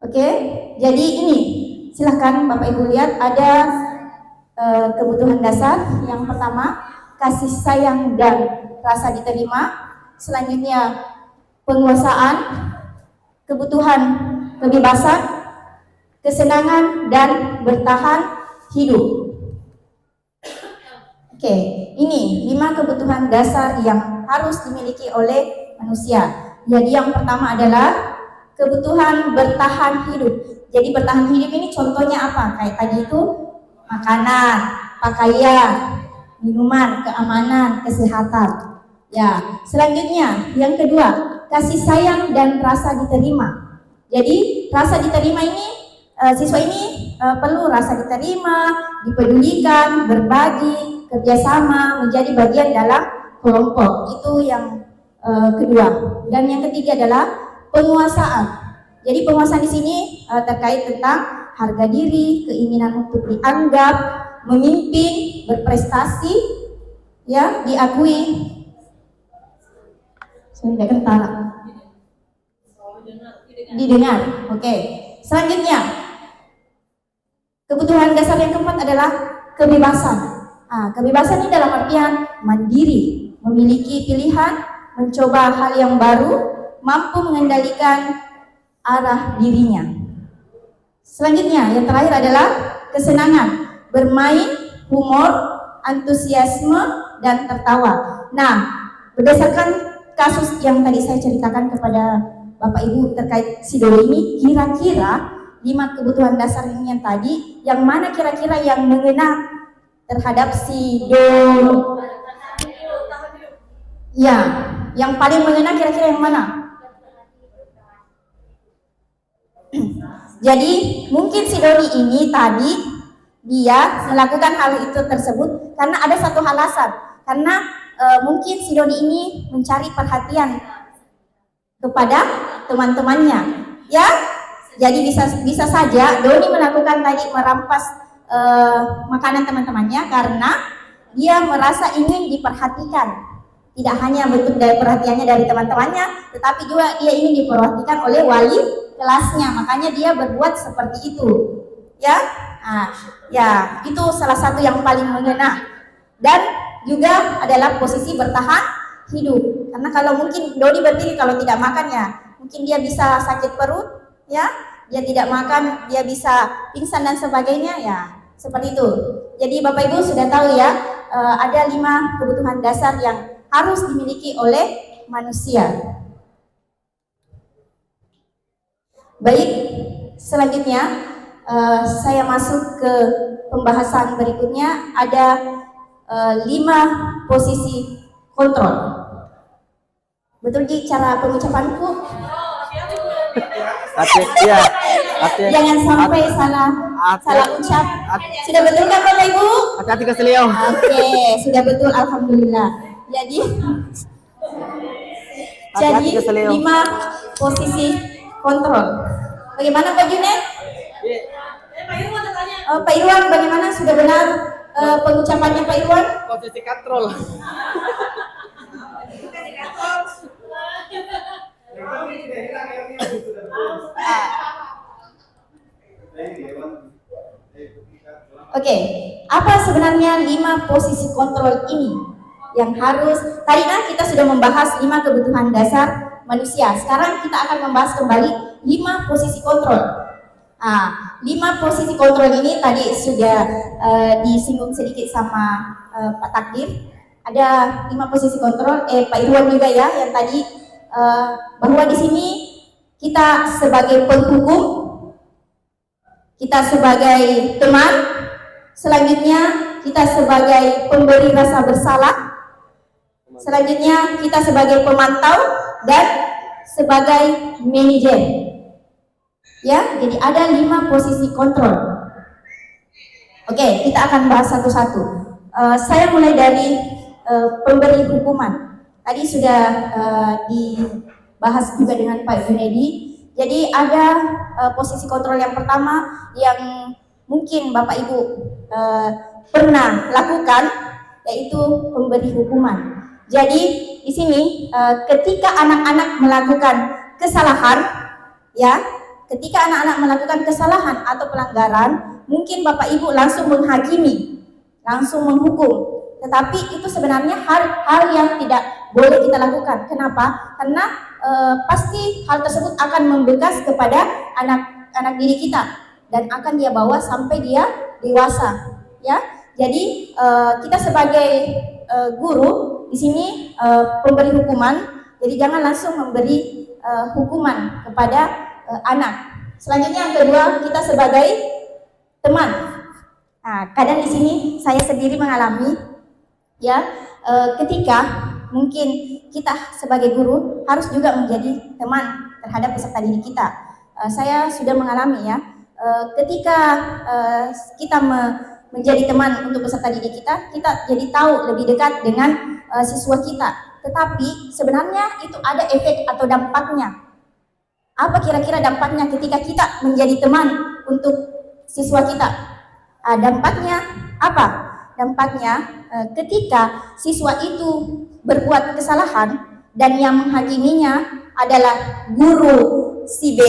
Oke, jadi ini silahkan Bapak Ibu lihat ada kebutuhan dasar. Yang pertama, kasih sayang dan rasa diterima. Selanjutnya, penguasaan, kebutuhan kebebasan, kesenangan dan bertahan hidup. Oke, ini 5 kebutuhan dasar yang harus dimiliki oleh manusia. Jadi yang pertama adalah kebutuhan bertahan hidup. Jadi bertahan hidup ini contohnya apa? Kayak tadi itu makanan, pakaian, minuman, keamanan, kesehatan. Ya, selanjutnya yang kedua, kasih sayang dan rasa diterima. Jadi rasa diterima ini siswa ini perlu rasa diterima, dipedulikan, berbagi, kerjasama, menjadi bagian dalam kelompok. Itu yang kedua. Dan yang ketiga adalah penguasaan. Jadi penguasaan di sini terkait tentang harga diri, keinginan untuk dianggap, memimpin, berprestasi, ya, diakui. Sudah kentara. Didengar. Oke. Selanjutnya, kebutuhan dasar yang keempat adalah kebebasan. Kebebasan ini dalam artian mandiri, memiliki pilihan, mencoba hal yang baru, mampu mengendalikan arah dirinya. Selanjutnya, yang terakhir adalah kesenangan, bermain, humor, antusiasme, dan tertawa. Nah, berdasarkan kasus yang tadi saya ceritakan kepada Bapak Ibu terkait si doi ini, kira-kira 5 kebutuhan dasar ini yang tadi, yang mana kira-kira yang mengena terhadap si doi? Ya, yang paling mengena kira-kira yang mana? Jadi mungkin si doi ini tadi dia melakukan hal itu tersebut karena ada satu alasan, karena mungkin si doi ini mencari perhatian kepada teman-temannya, ya. Jadi bisa saja doi melakukan tadi merampas makanan teman-temannya karena dia merasa ingin diperhatikan. Tidak hanya bentuk dari perhatiannya dari teman-temannya, tetapi juga dia ingin diperhatikan oleh wali kelasnya. Makanya dia berbuat seperti itu, ya. Ya, itu salah satu yang paling mengena. Dan juga adalah posisi bertahan hidup. Karena kalau mungkin doi berdiri kalau tidak makan ya, mungkin dia bisa sakit perut, ya. Dia tidak makan, dia bisa pingsan dan sebagainya, ya. Seperti itu. Jadi Bapak Ibu sudah tahu ya, ada 5 kebutuhan dasar yang harus dimiliki oleh manusia. Baik, selanjutnya saya masuk ke pembahasan berikutnya. Ada 5 posisi kontrol. Betul Ji cara pengucapanku? Iya, Jangan sampai salah ucap. Sudah betul kan Bapak Ibu? Hati-hati ke Selio. Oke, sudah betul, alhamdulillah. Jadi Hati-hati ke Selio. 5 posisi kontrol. Bagaimana Pak Junet? Pak Irwan, bagaimana? Sudah benar pengucapannya Pak Irwan? Posisi kontrol. Oke, apa sebenarnya 5 posisi kontrol ini yang harus tadi kita sudah membahas 5 kebutuhan dasar manusia. Sekarang kita akan membahas kembali 5 posisi kontrol. 5 posisi kontrol ini tadi sudah disinggung sedikit sama Pak Takdir. Ada 5 posisi kontrol, Pak Irwan juga ya yang tadi bahwa di sini kita sebagai penghukum, kita sebagai teman, selanjutnya kita sebagai pemberi rasa bersalah, selanjutnya kita sebagai pemantau dan sebagai manajer. Ya, jadi ada 5 posisi kontrol. Oke, kita akan bahas satu-satu. Saya mulai dari pemberi hukuman. Tadi sudah dibahas juga dengan Pak Junedi. Jadi ada posisi kontrol yang pertama yang mungkin Bapak Ibu pernah lakukan, yaitu pemberi hukuman. Jadi di sini ketika anak-anak melakukan kesalahan, ya, ketika anak-anak melakukan kesalahan atau pelanggaran, mungkin Bapak Ibu langsung menghakimi, langsung menghukum. Tetapi itu sebenarnya hal yang tidak boleh kita lakukan. Kenapa? Karena pasti hal tersebut akan membekas kepada anak diri kita dan akan dia bawa sampai dia dewasa. Ya, jadi kita sebagai guru di sini pemberi hukuman, jadi jangan langsung memberi hukuman kepada anak. Selanjutnya yang kedua, kita sebagai teman. Kadang di sini saya sendiri mengalami, ya, ketika mungkin kita sebagai guru harus juga menjadi teman terhadap peserta didik kita. Saya sudah mengalami ya, ketika kita menjadi teman untuk peserta didik kita jadi tahu lebih dekat dengan siswa kita. Tetapi sebenarnya itu ada efek atau dampaknya. Apa kira-kira dampaknya ketika kita menjadi teman untuk siswa kita? Dampaknya apa? Dampaknya ketika siswa itu berbuat kesalahan dan yang menghakiminya adalah guru si B,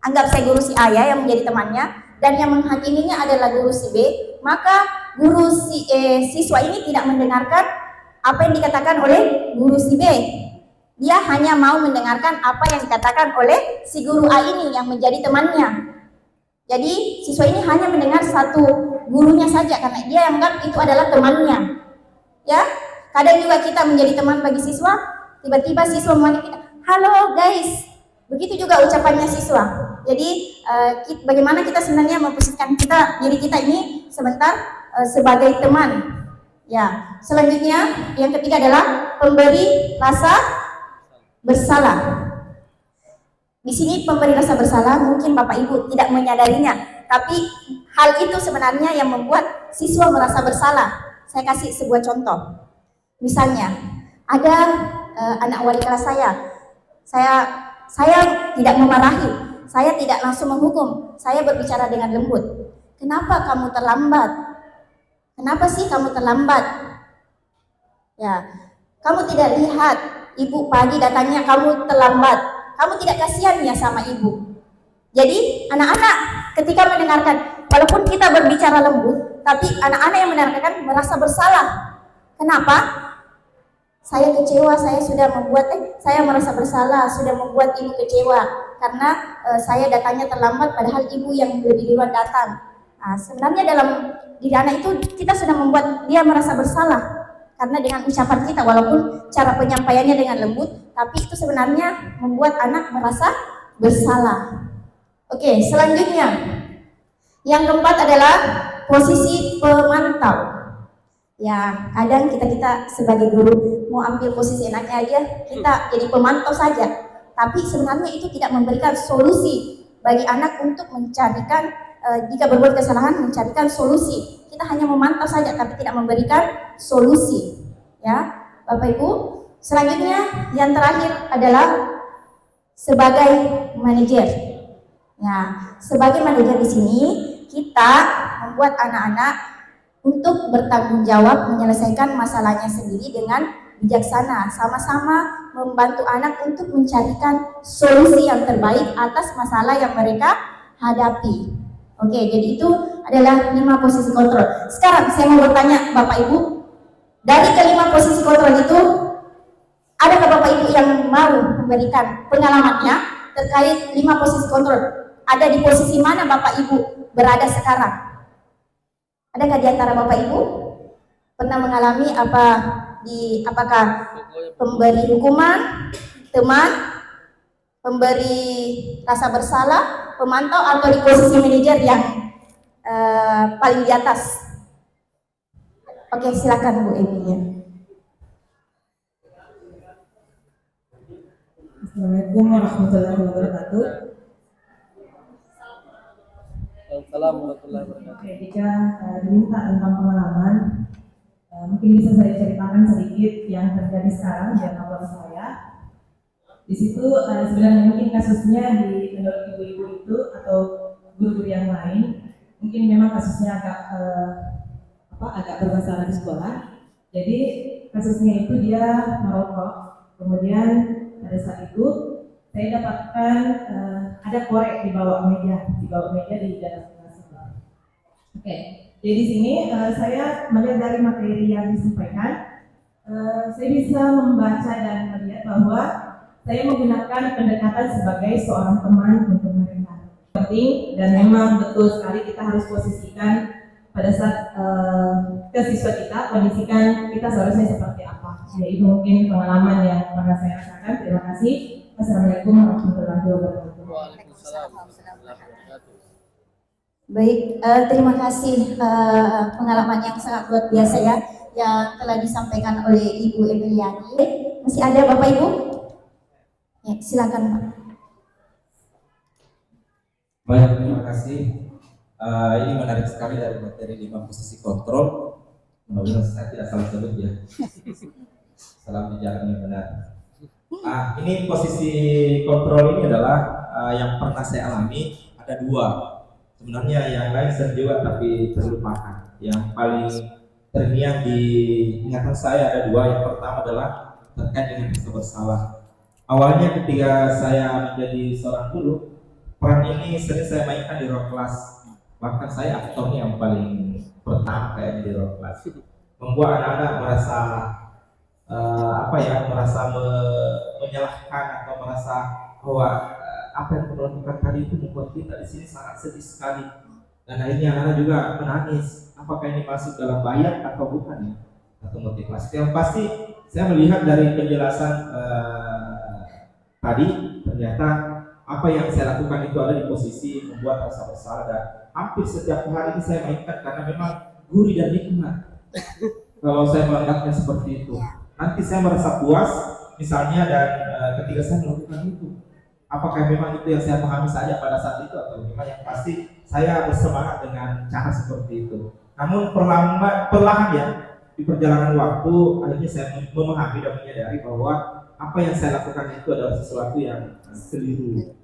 anggap saya guru si A ya yang menjadi temannya, dan yang menghakiminya adalah guru si B, maka guru siswa ini tidak mendengarkan apa yang dikatakan oleh guru si B. Dia hanya mau mendengarkan apa yang dikatakan oleh si guru A ini yang menjadi temannya. Jadi siswa ini hanya mendengar satu gurunya saja karena dia anggap itu adalah temannya. Ya, kadang juga kita menjadi teman bagi siswa, tiba-tiba siswa memanggil kita, "Halo guys." Begitu juga ucapannya siswa. Jadi bagaimana kita sebenarnya memposisikan diri kita ini sebentar sebagai teman. Ya, selanjutnya yang ketiga adalah pemberi rasa bersalah. Di sini pemberi rasa bersalah mungkin Bapak Ibu tidak menyadarinya, tapi hal itu sebenarnya yang membuat siswa merasa bersalah. Saya kasih sebuah contoh. Misalnya, ada anak wali kelas saya tidak memarahi, saya tidak langsung menghukum, saya berbicara dengan lembut. "Kenapa kamu terlambat? Kenapa sih kamu terlambat? Ya, kamu tidak lihat ibu pagi datangnya kamu terlambat. Kamu tidak kasihan ya sama ibu." Jadi anak-anak ketika mendengarkan, walaupun kita berbicara lembut, tapi anak-anak yang mendengarkan merasa bersalah. Kenapa? Saya kecewa, saya merasa bersalah sudah membuat ibu kecewa karena saya datangnya terlambat padahal ibu yang lebih duluan datang. Sebenarnya dalam diri anak itu kita sudah membuat dia merasa bersalah karena dengan ucapan kita, walaupun cara penyampaiannya dengan lembut, tapi itu sebenarnya membuat anak merasa bersalah. Oke, selanjutnya yang keempat adalah posisi pemantau. Ya, kadang kita sebagai guru mau ambil posisi enaknya aja, kita jadi pemantau saja. Tapi sebenarnya itu tidak memberikan solusi bagi anak untuk mencarikan jika berbuat kesalahan mencarikan solusi. Kita hanya memantau saja tapi tidak memberikan solusi. Ya, Bapak Ibu. Selanjutnya yang terakhir adalah sebagai manajer. Nah, sebagai manajer di sini kita membuat anak-anak untuk bertanggung jawab menyelesaikan masalahnya sendiri dengan bijaksana, sama-sama membantu anak untuk mencarikan solusi yang terbaik atas masalah yang mereka hadapi. Oke, jadi itu adalah 5 posisi kontrol. Sekarang saya mau bertanya Bapak Ibu, dari kelima posisi kontrol itu, adakah Bapak Ibu yang mau memberikan pengalamannya terkait 5 posisi kontrol? Ada di posisi mana Bapak Ibu berada sekarang? Adakah di antara Bapak Ibu pernah mengalami apakah pemberi hukuman, teman, pemberi rasa bersalah, pemantau, atau di posisi manajer yang paling di atas? Oke, silakan Bu Emilia. Assalamualaikum warahmatullahi wabarakatuh. Assalamualaikum warahmatullahi wabarakatuh. Oke, jika diminta tentang pengalaman, mungkin bisa saya ceritakan sedikit yang terjadi sekarang di kantor saya. Di situ sebenarnya mungkin kasusnya di menurut ibu-ibu itu atau guru-guru yang lain, mungkin memang kasusnya agak bermasalah di sekolah. Jadi kasusnya itu dia merokok, kemudian pada saat itu saya dapatkan ada korek di bawah meja di dalam kelas. Oke, jadi di sini saya melihat dari materi yang disampaikan, saya bisa membaca dan melihat bahwa saya menggunakan pendekatan sebagai seorang teman untuk mereka. Penting dan memang betul sekali kita harus posisikan pada saat ke siswa kita, kondisikan kita seharusnya seperti apa. Ya, itu mungkin pengalaman yang pernah saya rasakan. Terima kasih. Assalamualaikum warahmatullahi wabarakatuh. Waalaikumsalam warahmatullahi wabarakatuh. Baik, terima kasih pengalaman yang sangat luar biasa ya yang telah disampaikan oleh Ibu Emiliani. Masih ada Bapak Ibu? Ya, silakan Pak. Baik, terima kasih. Ini menarik sekali dari materi 5 posisi kontrol. Mudah-mudahan saya tidak salah sebut ya. Salam di jalan yang benar. Ini posisi kontrol ini adalah yang pernah saya alami, ada 2. Sebenarnya yang lain sering juga tapi terlupakan. Yang paling terngiang di ingatan saya ada 2. Yang pertama adalah terkait dengan rasa bersalah. Awalnya ketika saya menjadi seorang guru, peran ini sering saya mainkan di ruang kelas. Bahkan saya aktornya yang paling pertama kayaknya di ruang kelas. Membuat anak-anak merasa merasa menyalahkan atau merasa bahwa apa yang kita lakukan tadi itu membuat kita di sini sangat sedih sekali, dan akhirnya anak-anak juga menangis. Apakah ini masuk dalam bayat atau bukan ya, atau motivasi? Yang pasti saya melihat dari penjelasan tadi, ternyata apa yang saya lakukan itu ada di posisi membuat rasa bersalah, dan hampir setiap hari ini saya mainkan karena memang gurih dan nikmat. Kalau saya menganggapnya seperti itu, nanti saya merasa puas misalnya, dan ketika saya melakukan itu, apakah memang itu yang saya pahami saja pada saat itu, atau memang yang pasti saya bersemangat dengan cara seperti itu. Namun perlahan ya, di perjalanan waktu akhirnya saya memahami dan menyadari bahwa apa yang saya lakukan itu adalah sesuatu yang keliru.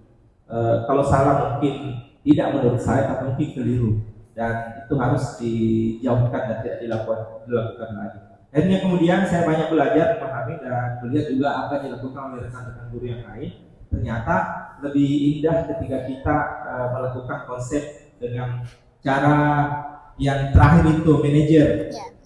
Kalau salah mungkin tidak menurut saya, tapi mungkin keliru, dan itu harus dijauhkan dan tidak dilakukan lagi. Akhirnya kemudian saya banyak belajar, memahami dan melihat juga apa yang dilakukan oleh rekan-rekan guru yang lain. Ternyata lebih indah ketika kita melakukan konsep dengan cara yang terakhir itu manajer.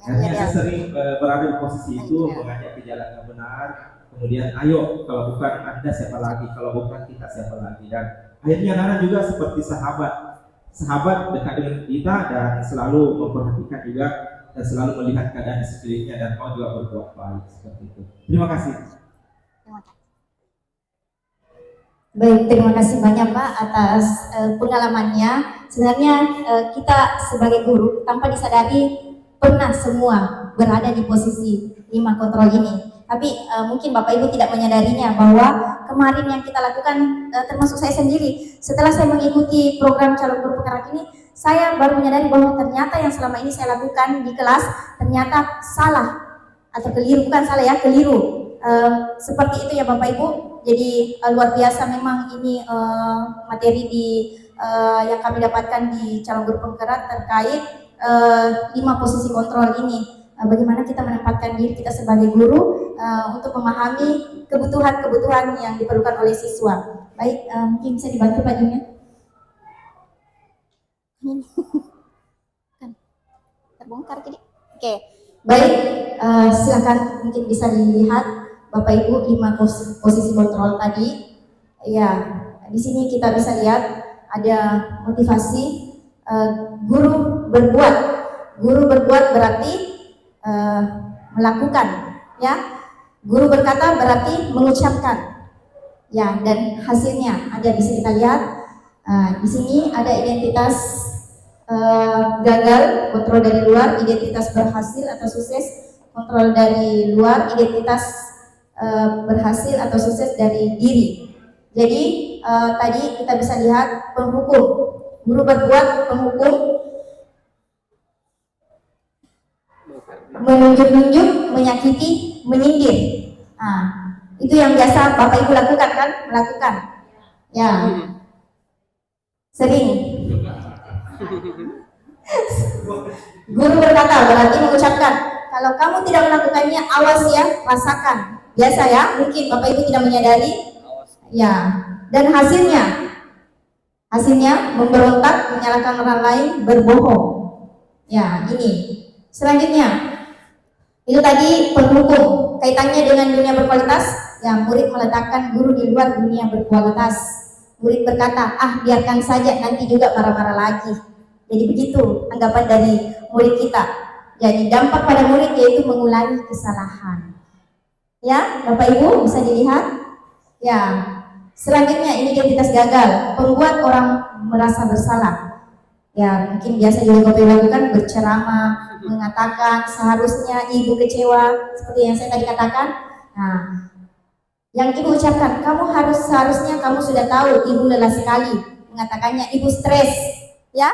Akhirnya saya sering berada di posisi itu, mengajak ke jalan yang benar. Kemudian ayo, kalau bukan Anda siapa lagi, kalau bukan kita siapa lagi. Dan akhirnya anak-anak juga seperti sahabat dekat dengan kita, dan selalu memperhatikan juga, dan selalu melihat keadaan di sekelilingnya, dan mau juga berbuat baik seperti itu. Terima kasih. Baik, terima kasih banyak Pak atas pengalamannya. Sebenarnya kita sebagai guru tanpa disadari pernah semua berada di posisi 5 kontrol ini. Tapi mungkin Bapak Ibu tidak menyadarinya bahwa kemarin yang kita lakukan, termasuk saya sendiri, setelah saya mengikuti program calon guru penggerak ini, saya baru menyadari bahwa ternyata yang selama ini saya lakukan di kelas ternyata salah atau keliru, bukan salah ya, keliru. Seperti itu ya Bapak Ibu. Jadi luar biasa memang ini materi yang kami dapatkan di calon guru penggerak terkait 5 posisi kontrol ini. Bagaimana kita menempatkan diri kita sebagai guru untuk memahami kebutuhan-kebutuhan yang diperlukan oleh siswa. Baik, mungkin bisa dibantu Pak Junya. Terbongkar jadi. Oke, baik. Silakan mungkin bisa dilihat Bapak Ibu 5 posisi kontrol tadi. Ya, di sini kita bisa lihat ada motivasi guru berbuat. Guru berbuat berarti melakukan, ya. Guru berkata berarti mengucapkan, ya. Dan hasilnya ada bisa kita lihat. Di sini ada identitas gagal, kontrol dari luar, identitas berhasil atau sukses, kontrol dari luar, identitas berhasil atau sukses dari diri. Jadi tadi kita bisa lihat penghukum, guru berbuat penghukum, menunjuk-nunjuk, menyakiti, menyindir. Itu yang biasa Bapak Ibu lakukan kan? Melakukan. Ya. Sering. Guru berkata berarti mengucapkan. Kalau kamu tidak melakukannya, awas ya, rasakan. Biasa ya, mungkin Bapak Ibu tidak menyadari. Ya. Dan hasilnya memberontak, menyalahkan orang lain, berbohong. Ya, ini. Selanjutnya, itu tadi penghukum, kaitannya dengan dunia berkualitas, ya murid meletakkan guru di luar dunia berkualitas. Murid berkata, biarkan saja, nanti juga marah-marah lagi. Jadi begitu anggapan dari murid kita. Jadi dampak pada murid yaitu mengulangi kesalahan. Ya, Bapak Ibu bisa dilihat. Ya, selanjutnya ini identitas gagal, membuat orang merasa bersalah. Ya, mungkin biasa juga Bapak Ibu lakukan, berceramah, mengatakan seharusnya ibu kecewa, seperti yang saya tadi katakan. Nah, yang ibu ucapkan, seharusnya kamu sudah tahu ibu lelah sekali, mengatakannya ibu stres, ya,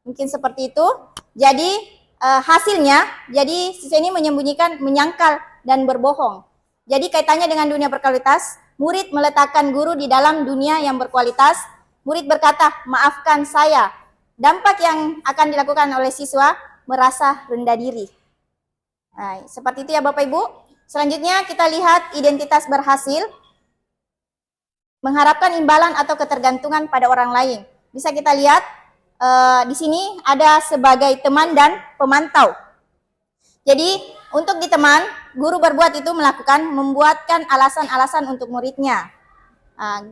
mungkin seperti itu. Jadi hasilnya, jadi siswa ini menyembunyikan, menyangkal dan berbohong. Jadi kaitannya dengan dunia berkualitas, murid meletakkan guru di dalam dunia yang berkualitas. Murid berkata, maafkan saya. Dampak yang akan dilakukan oleh siswa merasa rendah diri. Nah, seperti itu ya Bapak Ibu. Selanjutnya kita lihat identitas berhasil, mengharapkan imbalan atau ketergantungan pada orang lain. Bisa kita lihat di sini ada sebagai teman dan pemantau. Jadi untuk di teman, guru berbuat itu membuatkan alasan-alasan untuk muridnya.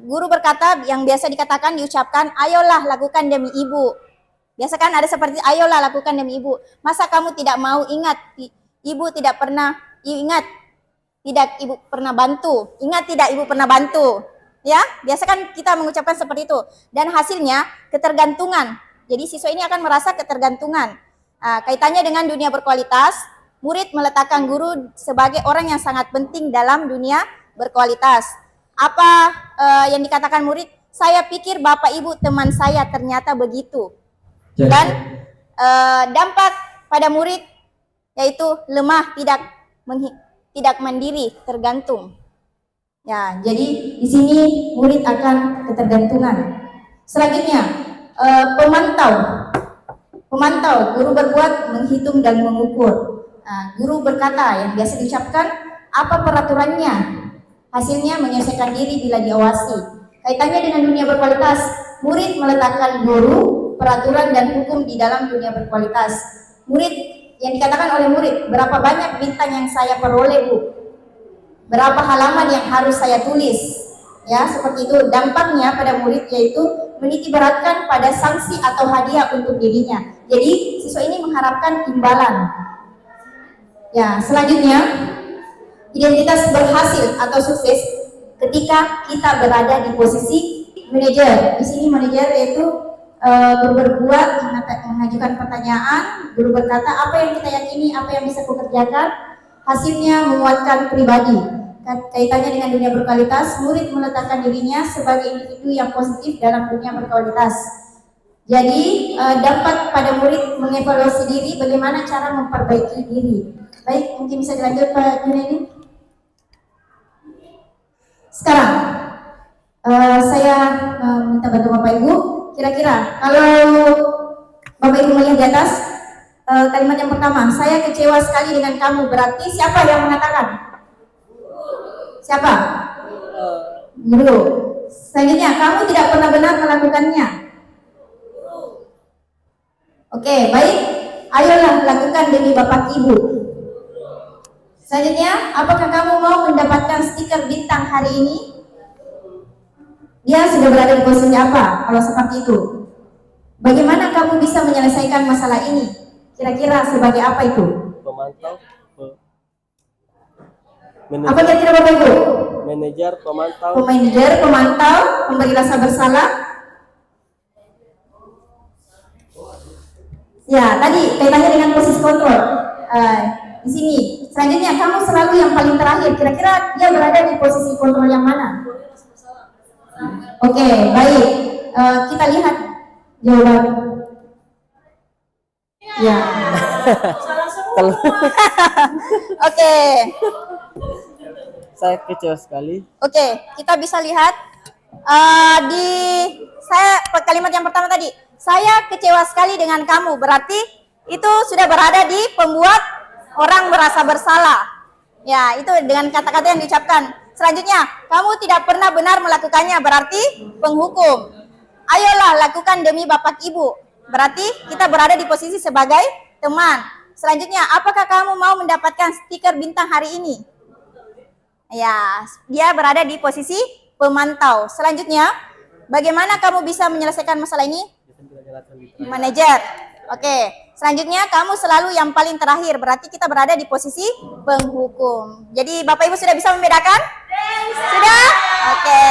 Guru berkata yang biasa diucapkan, ayolah lakukan demi ibu. Biasa kan ada seperti, ayolah lakukan demi ibu. Masa kamu tidak mau ingat, ibu tidak pernah ingat, tidak ibu pernah bantu. Ingat tidak ibu pernah bantu. Ya, biasa kan kita mengucapkan seperti itu. Dan hasilnya ketergantungan. Jadi siswa ini akan merasa ketergantungan. Kaitannya dengan dunia berkualitas, murid meletakkan guru sebagai orang yang sangat penting dalam dunia berkualitas. Apa yang dikatakan murid? Saya pikir bapak ibu teman saya, ternyata begitu. Dan dampak pada murid yaitu lemah, tidak mandiri, tergantung. Ya, jadi di sini murid akan ketergantungan. Selanjutnya pemantau, guru berbuat menghitung dan mengukur. Guru berkata yang biasa diucapkan, apa peraturannya? Hasilnya menyelesaikan diri bila diawasi. Kaitannya dengan dunia berkualitas, murid meletakkan guru, peraturan dan hukum di dalam dunia berkualitas. Murid yang dikatakan oleh murid, berapa banyak bintang yang saya peroleh Bu? Berapa halaman yang harus saya tulis? Ya, seperti itu. Dampaknya pada murid yaitu menitiberatkan pada sanksi atau hadiah untuk dirinya. Jadi siswa ini mengharapkan imbalan. Ya, selanjutnya identitas berhasil atau sukses ketika kita berada di posisi manajer. Di sini manajer yaitu guru berbuat, mengajukan pertanyaan, guru berkata apa yang kita yakini, apa yang bisa kukerjakan, hasilnya menguatkan pribadi. kaitannya dengan dunia berkualitas, murid meletakkan dirinya sebagai individu yang positif dalam dunia berkualitas. Jadi dapat pada murid mengevaluasi diri bagaimana cara memperbaiki diri. Baik, mungkin bisa dilanjut Pak Junaidi. Sekarang saya minta bantu Bapak Ibu. Kira-kira kalau Bapak Ibu melihat di atas kalimat yang pertama, saya kecewa sekali dengan kamu, berarti siapa yang mengatakan? Siapa? Guru. Selanjutnya, kamu tidak pernah benar melakukannya. Oke, baik. Ayolah lakukan demi Bapak Ibu. Selanjutnya, apakah kamu mau mendapatkan stiker bintang hari ini? Dia sudah berada di posisi apa kalau seperti itu? Bagaimana kamu bisa menyelesaikan masalah ini? Kira-kira sebagai apa itu? Pemantau, Apa kira-kira Bapak Ibu? manajer, pemantau, Manajer, pemantau, pemberi rasa bersalah. Ya, tadi kaitannya dengan posisi kontrol. Di sini. Selanjutnya, kamu selalu yang paling terakhir. Kira-kira dia berada di posisi kontrol yang mana? Oke, baik. Kita lihat jawaban. Ya. Oke. Saya kecewa sekali. Oke, kita bisa lihat di kalimat yang pertama tadi. Saya kecewa sekali dengan kamu. Berarti itu sudah berada di pembuat orang merasa bersalah. Ya, itu dengan kata-kata yang diucapkan. Selanjutnya, kamu tidak pernah benar melakukannya. Berarti penghukum. Ayolah lakukan demi Bapak Ibu. Berarti kita berada di posisi sebagai teman. Selanjutnya, apakah kamu mau mendapatkan stiker bintang hari ini? Ya, dia berada di posisi pemantau. Selanjutnya, bagaimana kamu bisa menyelesaikan masalah ini? Manajer. Oke. Selanjutnya, kamu selalu yang paling terakhir. Berarti kita berada di posisi penghukum. Jadi, Bapak Ibu sudah bisa membedakan? Sudah? Oke.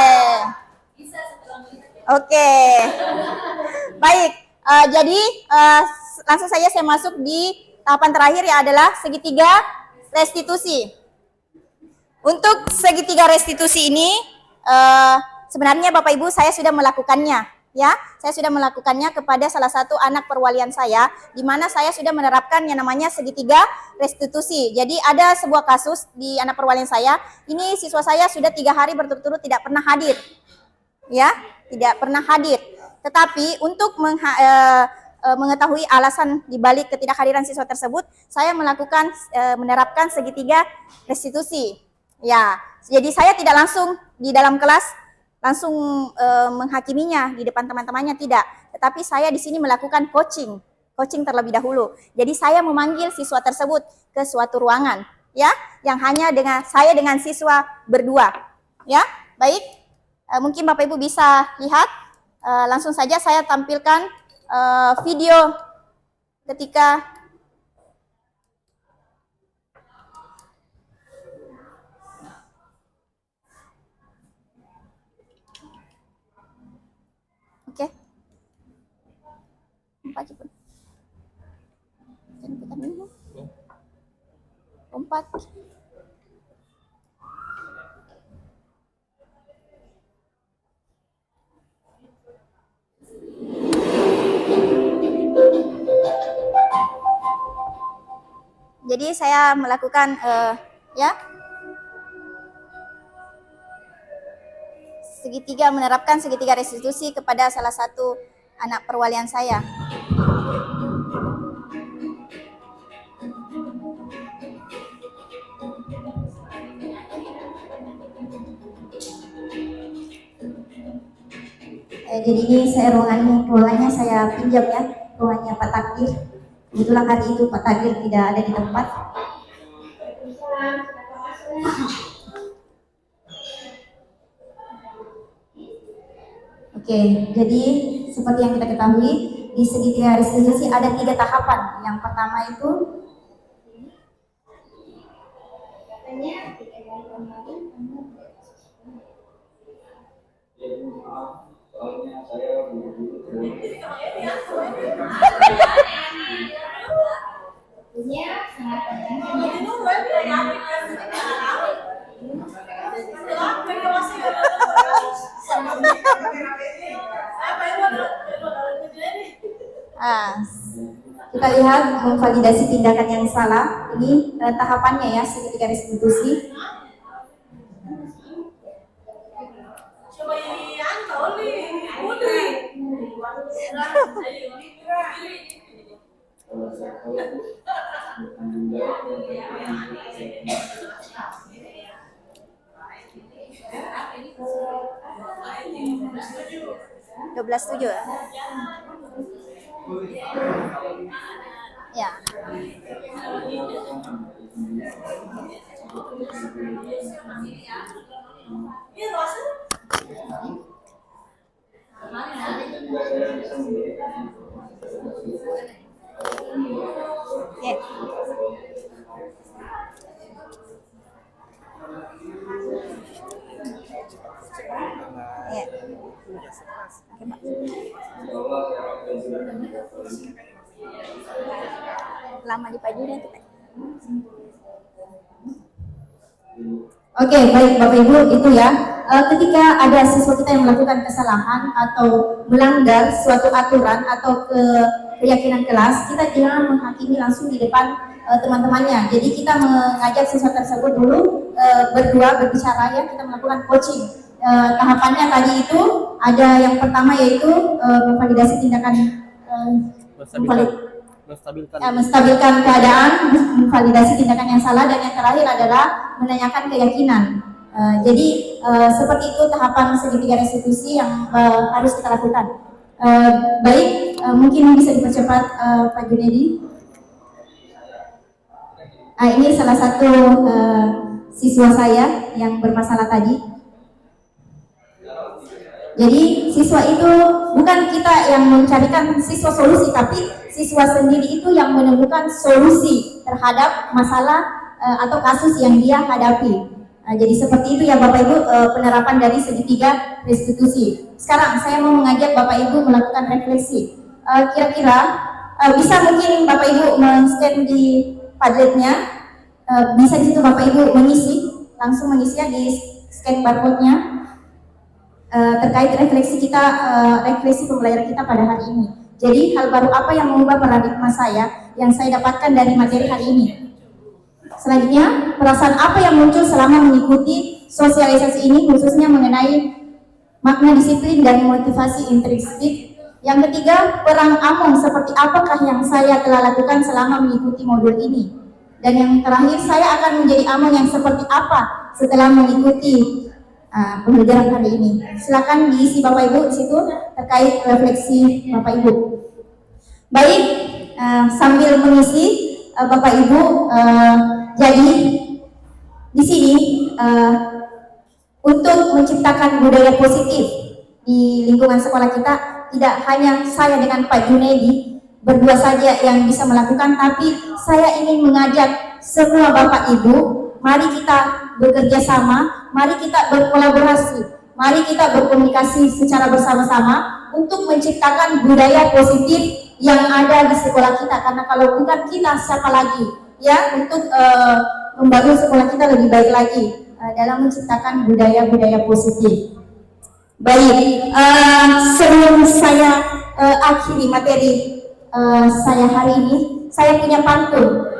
Oke. Baik. Jadi, langsung saja saya masuk di tahapan terakhir yang adalah segitiga restitusi. Untuk segitiga restitusi ini sebenarnya Bapak Ibu saya sudah melakukannya, ya. Saya sudah melakukannya kepada salah satu anak perwalian saya, di mana saya sudah menerapkan yang namanya segitiga restitusi. Jadi ada sebuah kasus di anak perwalian saya. Ini siswa saya sudah 3 hari berturut-turut tidak pernah hadir, ya, tidak pernah hadir. Tetapi untuk mengetahui alasan dibalik ketidakhadiran siswa tersebut, saya menerapkan segitiga restitusi. Ya, jadi saya tidak langsung di dalam kelas langsung menghakiminya di depan teman-temannya, tidak. Tetapi saya di sini melakukan coaching terlebih dahulu. Jadi saya memanggil siswa tersebut ke suatu ruangan, ya, yang hanya dengan siswa berdua, ya. Baik, mungkin Bapak Ibu bisa lihat. Langsung saja saya tampilkan video ketika oke. Lompat. Jadi saya melakukan menerapkan segitiga restitusi kepada salah satu anak perwalian saya. Jadi ini ruangannya saya pinjam, ya, ruangannya Pak Takdir. Kebetulan hari itu Pak Takdir tidak ada di tempat. Oke, jadi seperti yang kita ketahui, di segitiga restitusi ada 3 tahapan. Yang pertama itu Nah, kita lihat memvalidasi tindakan yang salah. Ini tahapannya ya, segitiga restitusi. Dua setuju ya? Ya. Ya. Ya. Oke, Pak. Lama dipajuin tuh, Pak. Oke, baik Bapak Ibu, itu ya. Ketika ada siswa kita yang melakukan kesalahan atau melanggar suatu aturan atau keyakinan kelas, kita jangan menghakimi langsung di depan teman-temannya. Jadi kita mengajak siswa tersebut dulu berdua berbicara ya, kita melakukan coaching. Tahapannya tadi itu ada yang pertama yaitu memvalidasi tindakan menstabilkan keadaan, memvalidasi tindakan yang salah, dan yang terakhir adalah menanyakan keyakinan. Jadi seperti itu tahapan segitiga restitusi yang harus kita lakukan. Baik, mungkin bisa dipercepat Pak Junedi. Ini salah satu siswa saya yang bermasalah tadi. Jadi siswa itu bukan kita yang mencarikan siswa solusi, tapi siswa sendiri itu yang menemukan solusi terhadap masalah atau kasus yang dia hadapi. Jadi seperti itu ya Bapak Ibu penerapan dari segitiga restitusi. Sekarang saya mau mengajak Bapak Ibu melakukan refleksi. Kira-kira bisa mungkin Bapak Ibu men-scan di Padletnya, bisa di situ Bapak Ibu langsung mengisi ya di scan barcode-nya. Terkait refleksi kita, refleksi pembelajaran kita pada hari ini. Jadi hal baru apa yang mengubah paradigma saya yang saya dapatkan dari materi hari ini? Selanjutnya, perasaan apa yang muncul selama mengikuti sosialisasi ini, khususnya mengenai makna disiplin dan motivasi intrinsik. Yang ketiga, perang among seperti apakah yang saya telah lakukan selama mengikuti modul ini. Dan yang terakhir, saya akan menjadi among yang seperti apa setelah mengikuti pembelajaran hari ini. Silakan diisi Bapak Ibu di situ terkait refleksi Bapak Ibu. Baik, sambil mengisi Bapak Ibu, jadi di sini untuk menciptakan budaya positif di lingkungan sekolah kita, tidak hanya saya dengan Pak Junedi berdua saja yang bisa melakukan, tapi saya ingin mengajak semua Bapak Ibu, mari kita bekerja sama, mari kita berkolaborasi, mari kita berkomunikasi secara bersama-sama untuk menciptakan budaya positif yang ada di sekolah kita. Karena kalau bukan kita, siapa lagi ya untuk membangun sekolah kita lebih baik lagi dalam menciptakan budaya-budaya positif. Baik, sebelum saya akhiri materi saya hari ini, saya punya pantun.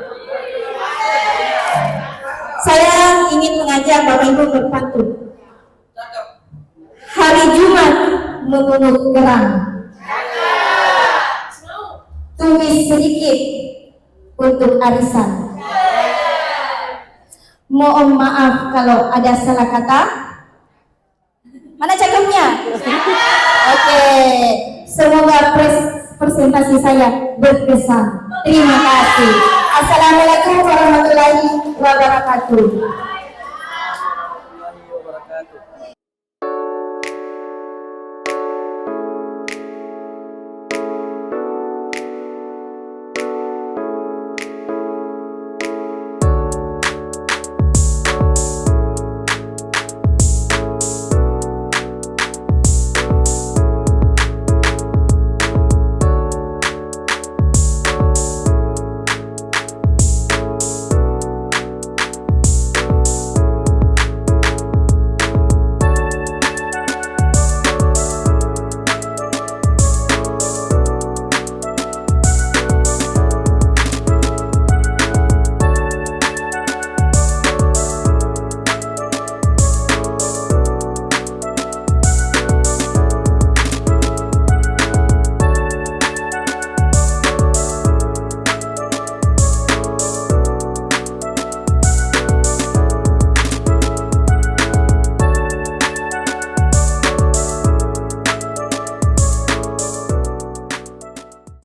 Saya ingin mengajak Bapak Ibu berpantun. Hari Jumat mengunut gerang, tumis sedikit untuk arisan. Mohon maaf kalau ada salah kata. Mana cakepnya? Oke, semoga presentasi saya berkesan. Terima kasih. Assalamualaikum warahmatullahi wabarakatuh.